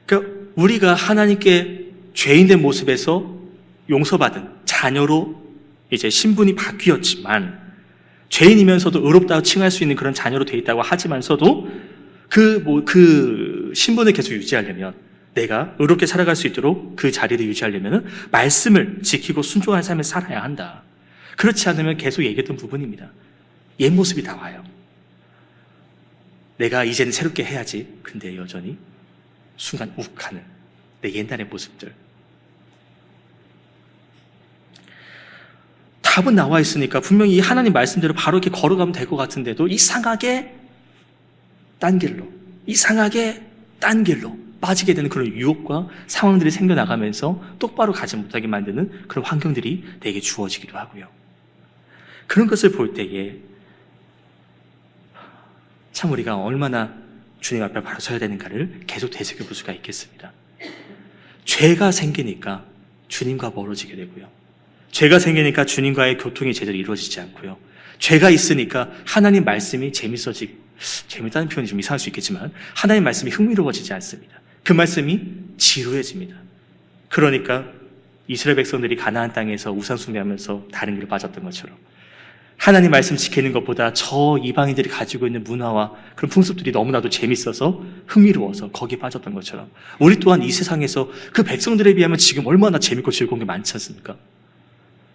그러니까 우리가 하나님께 죄인된 모습에서 용서받은 자녀로 이제 신분이 바뀌었지만, 죄인이면서도 의롭다고 칭할 수 있는 그런 자녀로 되어 있다고 하지만서도 그 신분을 계속 유지하려면, 내가 의롭게 살아갈 수 있도록 그 자리를 유지하려면 말씀을 지키고 순종하는 삶을 살아야 한다. 그렇지 않으면 계속 얘기했던 부분입니다. 옛 모습이 나와요. 내가 이제는 새롭게 해야지. 근데 여전히 순간 욱하는 내 옛날의 모습들. 답은 나와 있으니까 분명히 이 하나님 말씀대로 바로 이렇게 걸어가면 될 것 같은데도 이상하게 딴 길로 빠지게 되는 그런 유혹과 상황들이 생겨나가면서 똑바로 가지 못하게 만드는 그런 환경들이 내게 주어지기도 하고요. 그런 것을 볼 때에 참 우리가 얼마나 주님 앞에 바로 서야 되는가를 계속 되새겨볼 수가 있겠습니다. 죄가 생기니까 주님과 멀어지게 되고요. 죄가 생기니까 주님과의 교통이 제대로 이루어지지 않고요. 죄가 있으니까 하나님 말씀이 재밌다는 표현이 좀 이상할 수 있겠지만 하나님 말씀이 흥미로워지지 않습니다. 그 말씀이 지루해집니다. 그러니까 이스라엘 백성들이 가나안 땅에서 우상 숭배하면서 다른 길로 빠졌던 것처럼, 하나님 말씀 지키는 것보다 저 이방인들이 가지고 있는 문화와 그런 풍습들이 너무나도 재밌어서 흥미로워서 거기에 빠졌던 것처럼, 우리 또한 이 세상에서 그 백성들에 비하면 지금 얼마나 재밌고 즐거운 게 많지 않습니까?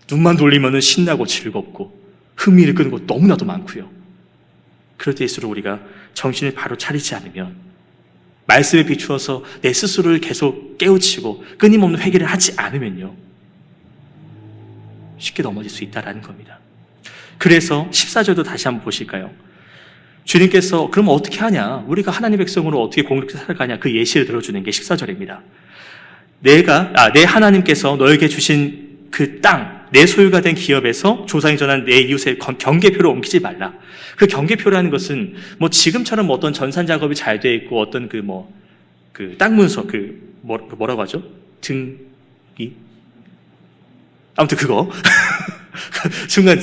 눈만 돌리면 신나고 즐겁고 흥미를 끄는 것 너무나도 많고요. 그럴 때일수록 우리가 정신을 바로 차리지 않으면, 말씀에 비추어서 내 스스로를 계속 깨우치고 끊임없는 회개를 하지 않으면요, 쉽게 넘어질 수 있다는 겁니다. 그래서 14절도 다시 한번 보실까요? 주님께서 그럼 어떻게 하냐, 우리가 하나님 백성으로 어떻게 공격해서 살아가냐, 그 예시를 들어주는 게 14절입니다. 내 하나님께서 너에게 주신 그 땅, 내 소유가 된 기업에서 조상이 전한 내 이웃의 경계표를 옮기지 말라. 그 경계표라는 것은 지금처럼 어떤 전산 작업이 잘 돼 있고 어떤 땅 문서 뭐라고 하죠? 아무튼 그거 순간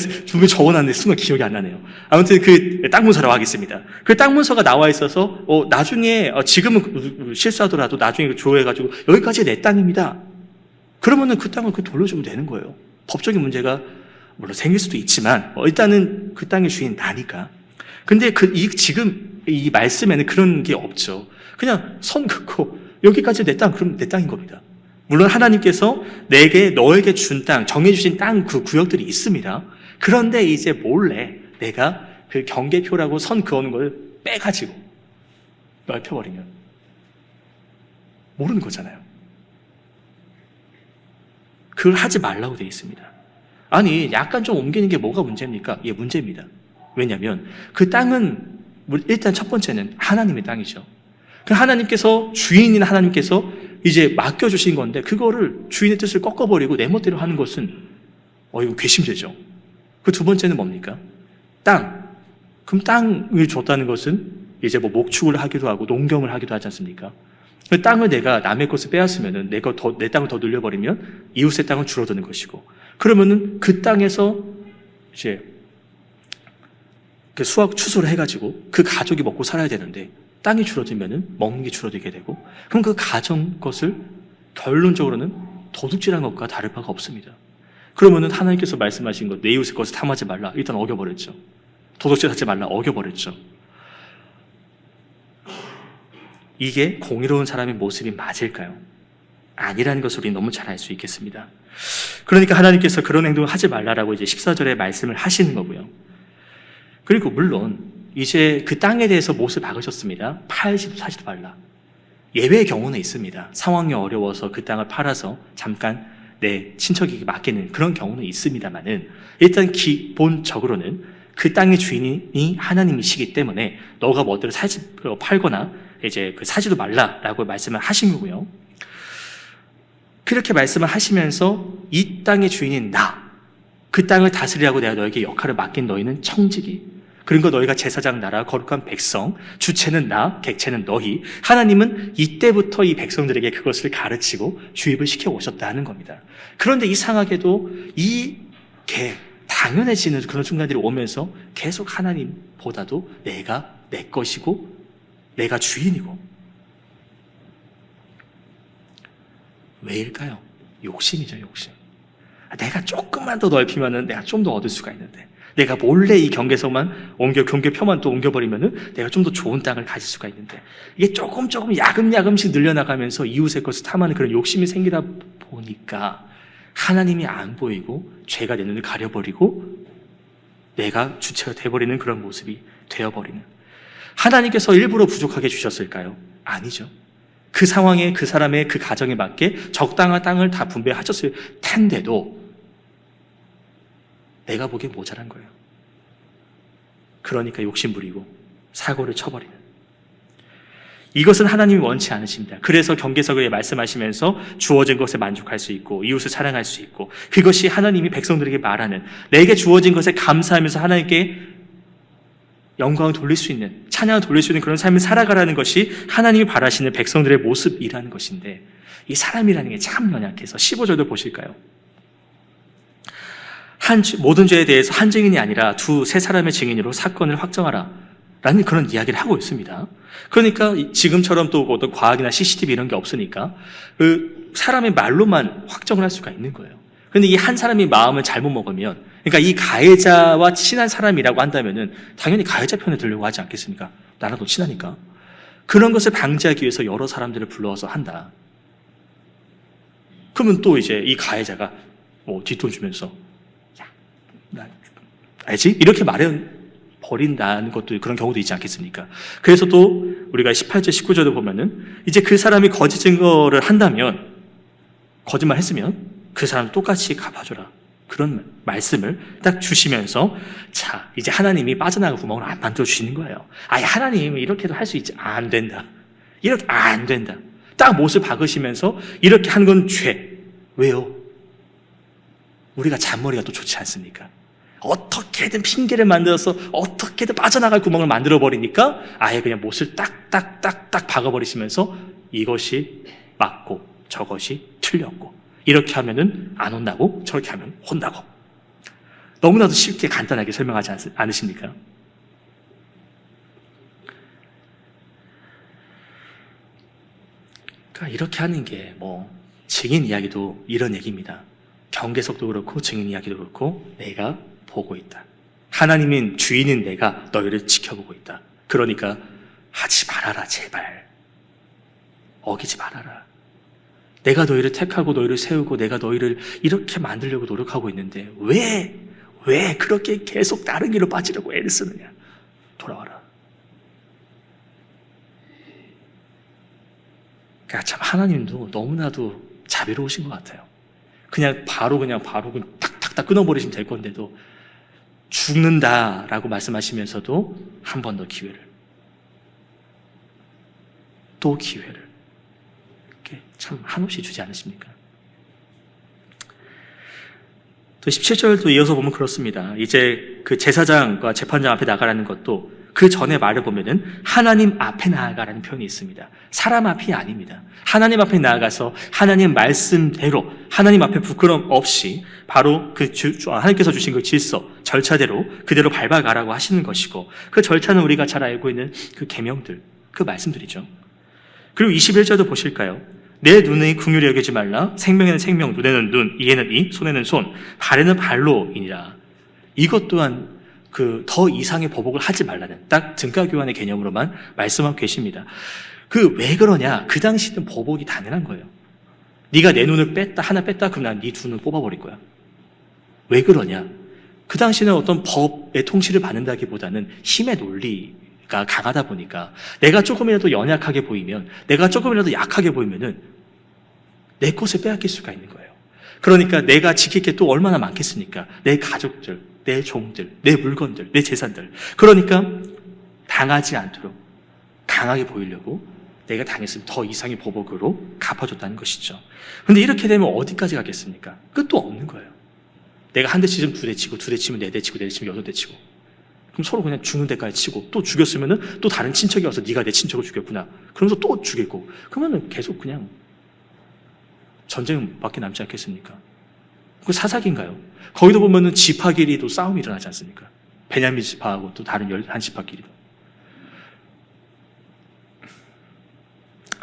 적어놨는데 순간 기억이 안 나네요. 아무튼 그 땅 문서라고 하겠습니다. 그 땅 문서가 나와 있어서 나중에 지금은 실수하더라도 나중에 조회해가지고 여기까지 내 땅입니다. 그러면은 그 땅을 그 돌려주면 되는 거예요. 법적인 문제가 물론 생길 수도 있지만 일단은 그 땅의 주인 나니까. 근데 지금 이 말씀에는 그런 게 없죠. 그냥 선 긋고 여기까지 내 땅, 그럼 내 땅인 겁니다. 물론 하나님께서 너에게 준 땅, 정해주신 땅 그 구역들이 있습니다. 그런데 이제 몰래 내가 그 경계표라고 선 그어놓은 걸 빼가지고 넓혀버리면 모르는 거잖아요. 그걸 하지 말라고 되어 있습니다. 아니, 약간 좀 옮기는 게 뭐가 문제입니까? 예, 문제입니다. 왜냐하면 그 땅은 일단 첫 번째는 하나님의 땅이죠. 그 하나님께서, 주인인 하나님께서 이제 맡겨주신 건데 그거를 주인의 뜻을 꺾어버리고 내 멋대로 하는 것은 이거 괘씸죄죠. 그 두 번째는 뭡니까? 땅. 그럼 땅을 줬다는 것은 이제 뭐 목축을 하기도 하고 농경을 하기도 하지 않습니까? 그 땅을 내가 남의 것을 빼앗으면은 내 땅을 더 늘려버리면 이웃의 땅은 줄어드는 것이고, 그러면은 그 땅에서 이제 수확 추수를 해가지고 그 가족이 먹고 살아야 되는데 땅이 줄어들면은 먹는 게 줄어들게 되고, 그럼 그 가정 것을 결론적으로는 도둑질한 것과 다를 바가 없습니다. 그러면은 하나님께서 말씀하신 것, 내 이웃의 것을 탐하지 말라, 일단 어겨버렸죠. 도둑질하지 말라, 어겨버렸죠. 이게 공의로운 사람의 모습이 맞을까요? 아니라는 것을 우리 너무 잘 알 수 있겠습니다. 그러니까 하나님께서 그런 행동을 하지 말라라고 이제 14절에 말씀을 하시는 거고요. 그리고 물론 이제 그 땅에 대해서 못을 박으셨습니다. 80, 40도 발라. 예외의 경우는 있습니다. 상황이 어려워서 그 땅을 팔아서 잠깐 내 친척에게 맡기는 그런 경우는 있습니다만은, 일단 기본적으로는 그 땅의 주인이 하나님이시기 때문에 너가 멋대로 팔거나 이제 사지도 말라라고 말씀을 하신 거고요. 그렇게 말씀을 하시면서 이 땅의 주인인 나, 그 땅을 다스리라고 내가 너에게 역할을 맡긴 너희는 청지기, 그리고 너희가 제사장 나라, 거룩한 백성, 주체는 나, 객체는 너희. 하나님은 이때부터 이 백성들에게 그것을 가르치고 주입을 시켜오셨다 하는 겁니다. 그런데 이상하게도 이게 당연해지는 그런 순간들이 오면서 계속 하나님보다도 내가 내 것이고 내가 주인이고. 왜일까요? 욕심이죠, 욕심. 내가 조금만 더 넓히면은 내가 좀 더 얻을 수가 있는데, 내가 몰래 이 경계서만 경계표만 또 옮겨버리면은 내가 좀 더 좋은 땅을 가질 수가 있는데, 이게 조금 야금야금씩 늘려나가면서 이웃의 것을 탐하는 그런 욕심이 생기다 보니까 하나님이 안 보이고 죄가 내 눈을 가려버리고 내가 주체가 돼버리는 그런 모습이 되어버리는. 하나님께서 일부러 부족하게 주셨을까요? 아니죠. 그 상황에, 그 사람의 그 가정에 맞게 적당한 땅을 다 분배하셨을 텐데도 내가 보기에 모자란 거예요. 그러니까 욕심 부리고 사고를 쳐버리는. 이것은 하나님이 원치 않으십니다. 그래서 경계석을 말씀하시면서 주어진 것에 만족할 수 있고 이웃을 사랑할 수 있고, 그것이 하나님이 백성들에게 말하는, 내게 주어진 것에 감사하면서 하나님께 영광을 돌릴 수 있는, 찬양을 돌릴 수 있는 그런 삶을 살아가라는 것이 하나님이 바라시는 백성들의 모습이라는 것인데, 이 사람이라는 게 참 연약해서 15절도 보실까요? 모든 죄에 대해서 한 증인이 아니라 두세 사람의 증인으로 사건을 확정하라 라는 그런 이야기를 하고 있습니다. 그러니까 지금처럼 또 어떤 과학이나 CCTV 이런 게 없으니까 그 사람의 말로만 확정을 할 수가 있는 거예요. 그런데 이 한 사람이 마음을 잘못 먹으면, 그러니까 이 가해자와 친한 사람이라고 한다면은 당연히 가해자 편에 들려고 하지 않겠습니까? 나랑도 친하니까. 그런 것을 방지하기 위해서 여러 사람들을 불러서 한다. 그러면 또 이제 이 가해자가 뒷돈 주면서 나 알지? 이렇게 버린다는 것도, 그런 경우도 있지 않겠습니까? 그래서 또 우리가 18절, 19절을 보면은 이제 그 사람이 거짓 증거를 한다면, 거짓말 했으면 그 사람 똑같이 갚아줘라. 그런 말씀을 딱 주시면서, 자, 이제 하나님이 빠져나갈 구멍을 안 만들어 주시는 거예요. 아니, 하나님 이렇게도 할 수 있지. 안 된다. 이렇게 안 된다. 딱 못을 박으시면서 이렇게 하는 건 죄. 왜요? 우리가 잔머리가 또 좋지 않습니까? 어떻게든 핑계를 만들어서 어떻게든 빠져나갈 구멍을 만들어버리니까 아예 그냥 못을 딱딱딱딱 박아버리시면서 이것이 맞고 저것이 틀렸고, 이렇게 하면은 안 혼나고 저렇게 하면 혼나고. 너무나도 쉽게 간단하게 설명하지 않으십니까? 그러니까 이렇게 하는 게 증인 이야기도 이런 얘기입니다. 경계석도 그렇고 증인 이야기도 그렇고 내가 보고 있다. 하나님인 주인인 내가 너희를 지켜보고 있다. 그러니까 하지 말아라 제발. 어기지 말아라. 내가 너희를 택하고 너희를 세우고 내가 너희를 이렇게 만들려고 노력하고 있는데 왜 그렇게 계속 다른 길로 빠지려고 애를 쓰느냐. 돌아와라. 그러니까 참 하나님도 너무나도 자비로우신 것 같아요. 그냥 바로 탁탁탁 끊어버리시면 될 건데도 죽는다라고 말씀하시면서도 한 번 더 기회를, 또 기회를 이렇게 참 한없이 주지 않으십니까? 또 17절도 이어서 보면 그렇습니다. 이제 그 제사장과 재판장 앞에 나가라는 것도 그 전에 말을 보면은 하나님 앞에 나아가라는 표현이 있습니다. 사람 앞이 아닙니다. 하나님 앞에 나아가서 하나님 말씀대로 하나님 앞에 부끄럼 없이 바로 그 하나님께서 주신 그 질서, 절차대로 그대로 밟아가라고 하시는 것이고 그 절차는 우리가 잘 알고 있는 그 계명들, 그 말씀들이죠. 그리고 21절도 보실까요? 내 눈의 긍휼히 여기지 말라. 생명에는 생명, 눈에는 눈, 이에는 이, 손에는 손, 발에는 발로이니라. 이것 또한 그 더 이상의 보복을 하지 말라는 딱 등가교환의 개념으로만 말씀하고 계십니다. 그 왜 그러냐? 그 당시는 보복이 당연한 거예요. 네가 내 눈을 하나 뺐다 그럼 난 네 두 눈 뽑아버릴 거야. 왜 그러냐? 그 당시는 어떤 법의 통치를 받는다기보다는 힘의 논리가 강하다 보니까 내가 조금이라도 연약하게 보이면, 내가 조금이라도 약하게 보이면은 내 것을 빼앗길 수가 있는 거예요. 그러니까 내가 지킬 게 또 얼마나 많겠습니까? 내 가족들, 내 종들, 내 물건들, 내 재산들. 그러니까 당하지 않도록 강하게 보이려고 내가 당했으면 더 이상의 보복으로 갚아줬다는 것이죠. 그런데 이렇게 되면 어디까지 가겠습니까? 끝도 없는 거예요. 내가 한 대 치면 두 대 치고, 두 대 치면 네 대 치고, 네 대 치면 여섯 대 치고. 그럼 서로 그냥 죽는 데까지 치고, 또 죽였으면은 또 다른 친척이 와서 네가 내 친척을 죽였구나. 그러면서 또 죽이고. 그러면은 계속 그냥 전쟁밖에 남지 않겠습니까? 그 사사기인가요? 거기도 보면은 지파끼리도 싸움이 일어나지 않습니까? 베냐민 지파하고 또 다른 11지파끼리도.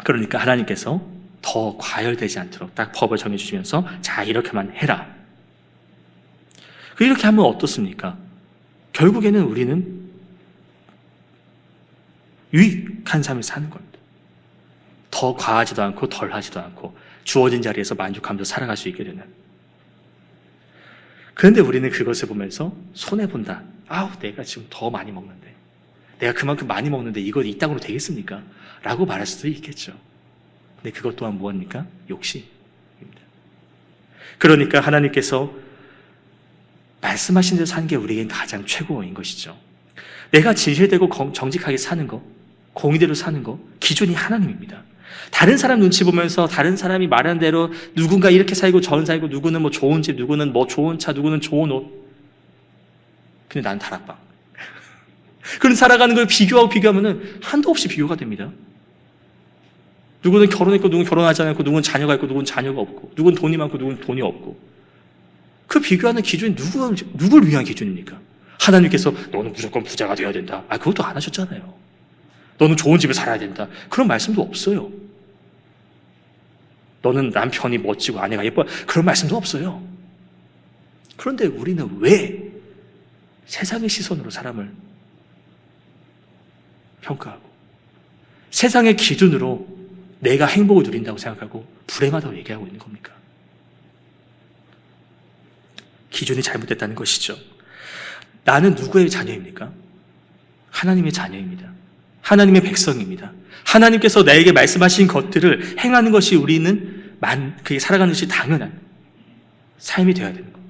그러니까 하나님께서 더 과열되지 않도록 딱 법을 정해주시면서 자, 이렇게만 해라. 이렇게 하면 어떻습니까? 결국에는 우리는 유익한 삶을 사는 겁니다. 더 과하지도 않고 덜 하지도 않고 주어진 자리에서 만족하면서 살아갈 수 있게 되는. 그런데 우리는 그것을 보면서 손해본다. 아우, 내가 지금 더 많이 먹는데, 내가 그만큼 많이 먹는데 이거 이 땅으로 되겠습니까? 라고 말할 수도 있겠죠. 근데 그것 또한 무엇입니까? 욕심입니다. 그러니까 하나님께서 말씀하신 대로 사는 게 우리에겐 가장 최고인 것이죠. 내가 진실되고 정직하게 사는 거, 공의대로 사는 거, 기준이 하나님입니다. 다른 사람 눈치 보면서 다른 사람이 말하는 대로 누군가 이렇게 살고 저런 살고, 누구는 뭐 좋은 집, 누구는 뭐 좋은 차, 누구는 좋은 옷. 근데 난 다락방. 그런 살아가는 걸 비교하면은 한도 없이 비교가 됩니다. 누구는 결혼했고 누구는 결혼하지 않았고, 누구는 자녀가 있고 누구는 자녀가 없고, 누구는 돈이 많고 누구는 돈이 없고. 그 비교하는 기준이 누굴 위한 기준입니까? 하나님께서 너는 무조건 부자가 되어야 된다. 그것도 안 하셨잖아요. 너는 좋은 집에 살아야 된다. 그런 말씀도 없어요. 너는 남편이 멋지고 아내가 예뻐. 그런 말씀도 없어요. 그런데 우리는 왜 세상의 시선으로 사람을 평가하고 세상의 기준으로 내가 행복을 누린다고 생각하고 불행하다고 얘기하고 있는 겁니까? 기준이 잘못됐다는 것이죠. 나는 누구의 자녀입니까? 하나님의 자녀입니다. 하나님의 백성입니다. 하나님께서 나에게 말씀하신 것들을 행하는 것이 우리는 그게 살아가는 것이 당연한 삶이 되어야 되는 것.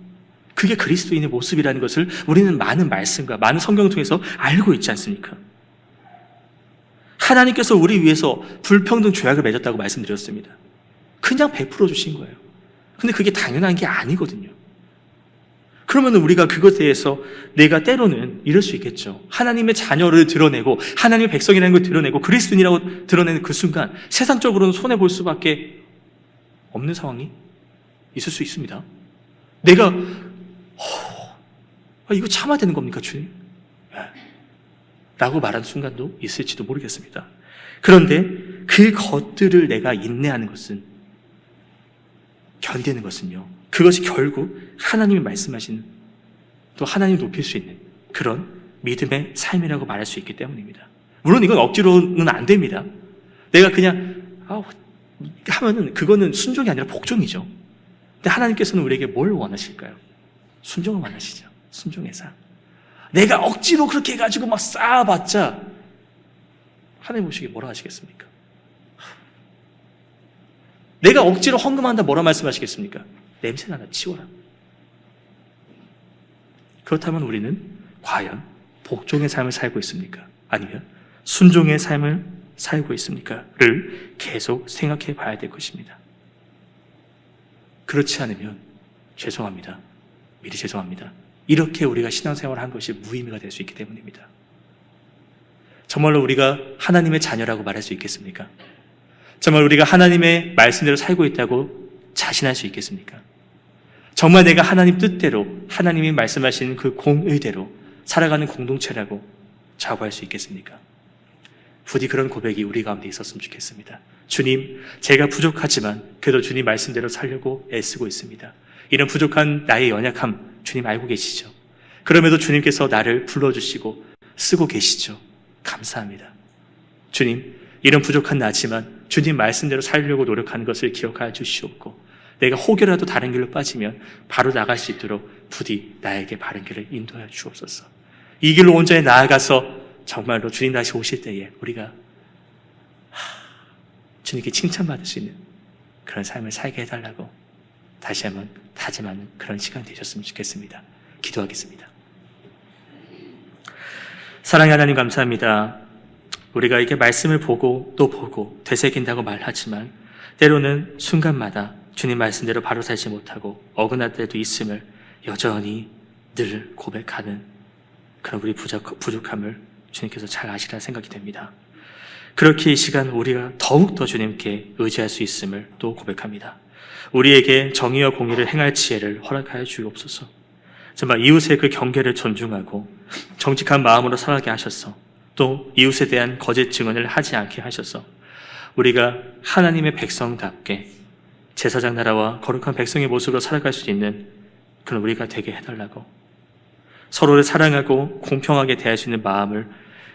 그게 그리스도인의 모습이라는 것을 우리는 많은 말씀과 많은 성경을 통해서 알고 있지 않습니까? 하나님께서 우리 위해서 불평등 조약을 맺었다고 말씀드렸습니다. 그냥 베풀어 주신 거예요. 근데 그게 당연한 게 아니거든요. 그러면 우리가 그것에 대해서 내가 때로는 이럴 수 있겠죠. 하나님의 자녀를 드러내고 하나님의 백성이라는 걸 드러내고 그리스도인이라고 드러내는 그 순간 세상적으로는 손해볼 수밖에 없는 상황이 있을 수 있습니다. 내가 이거 참아야 되는 겁니까, 주님? 라고 말한 순간도 있을지도 모르겠습니다. 그런데 그 것들을 내가 인내하는 것은 견디는 것은요, 그것이 결국 하나님이 말씀하시는, 또 하나님 높일 수 있는 그런 믿음의 삶이라고 말할 수 있기 때문입니다. 물론 이건 억지로는 안 됩니다. 내가 그냥 하면은 그거는 순종이 아니라 복종이죠. 근데 하나님께서는 우리에게 뭘 원하실까요? 순종을 원하시죠. 순종의 삶. 내가 억지로 그렇게 해가지고 막 쌓아봤자 하나님 보시기에 뭐라 하시겠습니까? 내가 억지로 헌금한다 뭐라 말씀하시겠습니까? 냄새나다 치워라. 그렇다면 우리는 과연 복종의 삶을 살고 있습니까? 아니면 순종의 삶을 살고 있습니까? 를 계속 생각해 봐야 될 것입니다. 그렇지 않으면 죄송합니다. 미리 죄송합니다. 이렇게 우리가 신앙생활을 한 것이 무의미가 될 수 있기 때문입니다. 정말로 우리가 하나님의 자녀라고 말할 수 있겠습니까? 정말 우리가 하나님의 말씀대로 살고 있다고 자신할 수 있겠습니까? 정말 내가 하나님 뜻대로, 하나님이 말씀하신 그 공의대로 살아가는 공동체라고 자부할 수 있겠습니까? 부디 그런 고백이 우리 가운데 있었으면 좋겠습니다. 주님, 제가 부족하지만 그래도 주님 말씀대로 살려고 애쓰고 있습니다. 이런 부족한 나의 연약함 주님 알고 계시죠? 그럼에도 주님께서 나를 불러주시고 쓰고 계시죠? 감사합니다. 주님, 이런 부족한 나지만 주님 말씀대로 살려고 노력하는 것을 기억하여 주시옵고, 내가 혹여라도 다른 길로 빠지면 바로 나갈 수 있도록 부디 나에게 바른 길을 인도하여 주옵소서. 이 길로 온전히 나아가서 정말로 주님 다시 오실 때에 우리가 주님께 칭찬받을 수 있는 그런 삶을 살게 해달라고 다시 한번 다짐하는 그런 시간 되셨으면 좋겠습니다. 기도하겠습니다. 사랑의 하나님, 감사합니다. 우리가 이렇게 말씀을 보고 또 보고 되새긴다고 말하지만 때로는 순간마다 주님 말씀대로 바로 살지 못하고 어긋날 때도 있음을 여전히 늘 고백하는 그런 우리 부족함을 주님께서 잘 아시라 생각이 됩니다. 그렇게 이 시간 우리가 더욱더 주님께 의지할 수 있음을 또 고백합니다. 우리에게 정의와 공의를 행할 지혜를 허락하여 주옵소서. 정말 이웃의 그 경계를 존중하고 정직한 마음으로 살아가게 하셔서, 또 이웃에 대한 거짓 증언을 하지 않게 하셔서 우리가 하나님의 백성답게 제사장 나라와 거룩한 백성의 모습으로 살아갈 수 있는 그런 우리가 되게 해달라고, 서로를 사랑하고 공평하게 대할 수 있는 마음을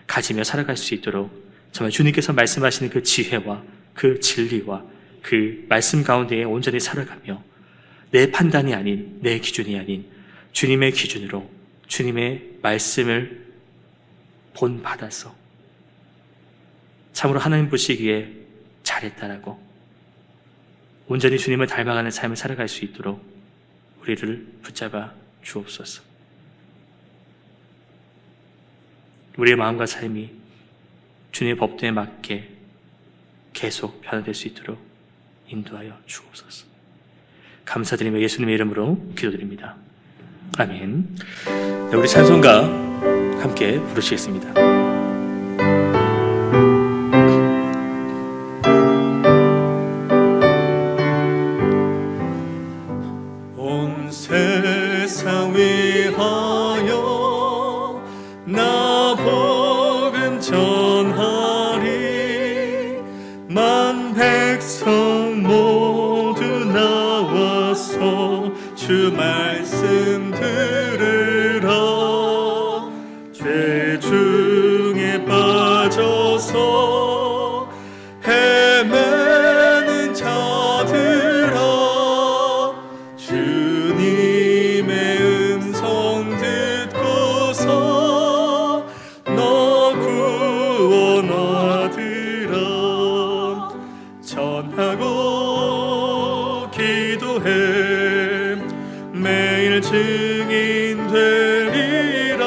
가지며 살아갈 수 있도록 정말 주님께서 말씀하시는 그 지혜와 그 진리와 그 말씀 가운데에 온전히 살아가며 내 판단이 아닌, 내 기준이 아닌 주님의 기준으로 주님의 말씀을 본받아서 참으로 하나님 보시기에 잘했다라고 온전히 주님을 닮아가는 삶을 살아갈 수 있도록 우리를 붙잡아 주옵소서. 우리의 마음과 삶이 주님의 법도에 맞게 계속 변화될 수 있도록 인도하여 주옵소서. 감사드리며 예수님의 이름으로 기도드립니다. 아멘. 네, 우리 찬송가 함께 부르시겠습니다. 온 세상 위하여 나 복음 전하리. 만 백성 모두 나와서 주 말씀 들으라. 죄 중에 빠져서 헤매는 자들아, 주님의 음성 듣고서 너 구원하리라. 전하고 기도해 매일 증인 되리라.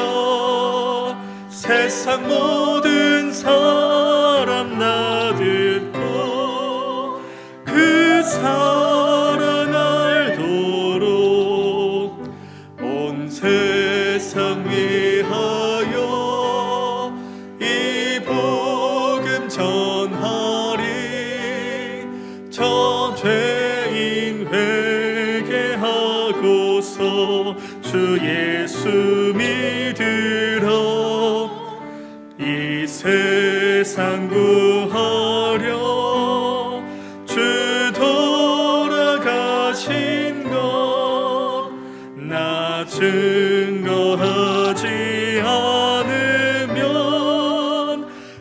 세상 모든 사람 나 듣고 그 사랑 알도록 온 세상 위하여 이 복음 전하리. 저 죄인 회개하고서 주 예수 믿으라. 이 세상 구하려 주 돌아가신 나 증거하지 않으면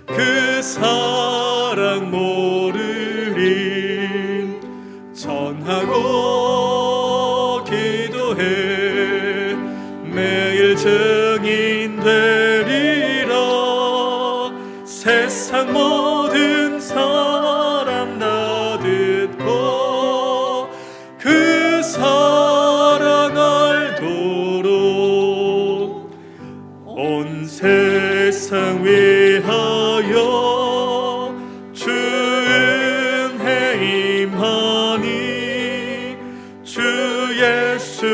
그 사랑 모르리. 전하고 기도해 매일 증인 되리라. 세상 모든 사람 다 듣고 그 사랑 알도록 온 세상 위하여 주 은혜 임하니 주 예수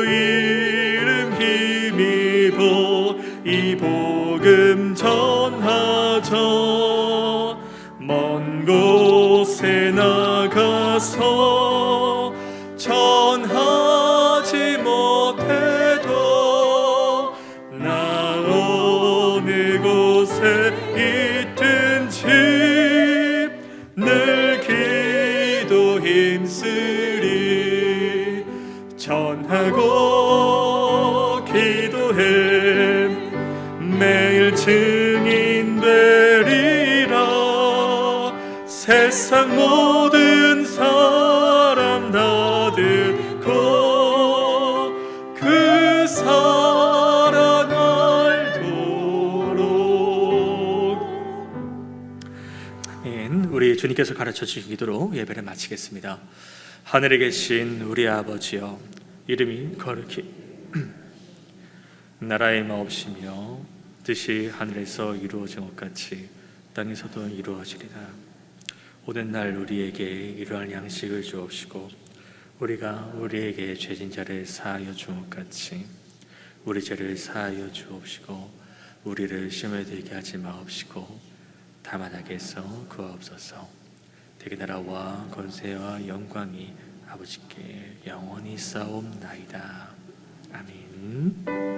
이름 힘입어 이 복음 전하자. 먼 곳에 나가서 전하지 못해도 나 어느 곳에 있든지 늘 기도 힘쓰리. 전하고 기도해 매일 증인 되리라. 세상 모든 사람 다 듣고 그 사랑 알도록. 아멘. 우리 주님께서 가르쳐 주신 기도로 예배를 마치겠습니다. 하늘에 계신 우리 아버지여, 이름이 거룩히 나라의 마옵시며 뜻이 하늘에서 이루어진 것 같이 땅에서도 이루어지리라. 오는 날 우리에게 이러한 양식을 주옵시고 우리가 우리에게 죄진 자를 사하여 준 것 같이 우리 죄를 사하여 주옵시고 우리를 시험에 들게 하지 마옵시고 다만 악에서 구하옵소서. 대개 나라와 권세와 영광이 아버지께 영원히 싸움나이다. 아멘.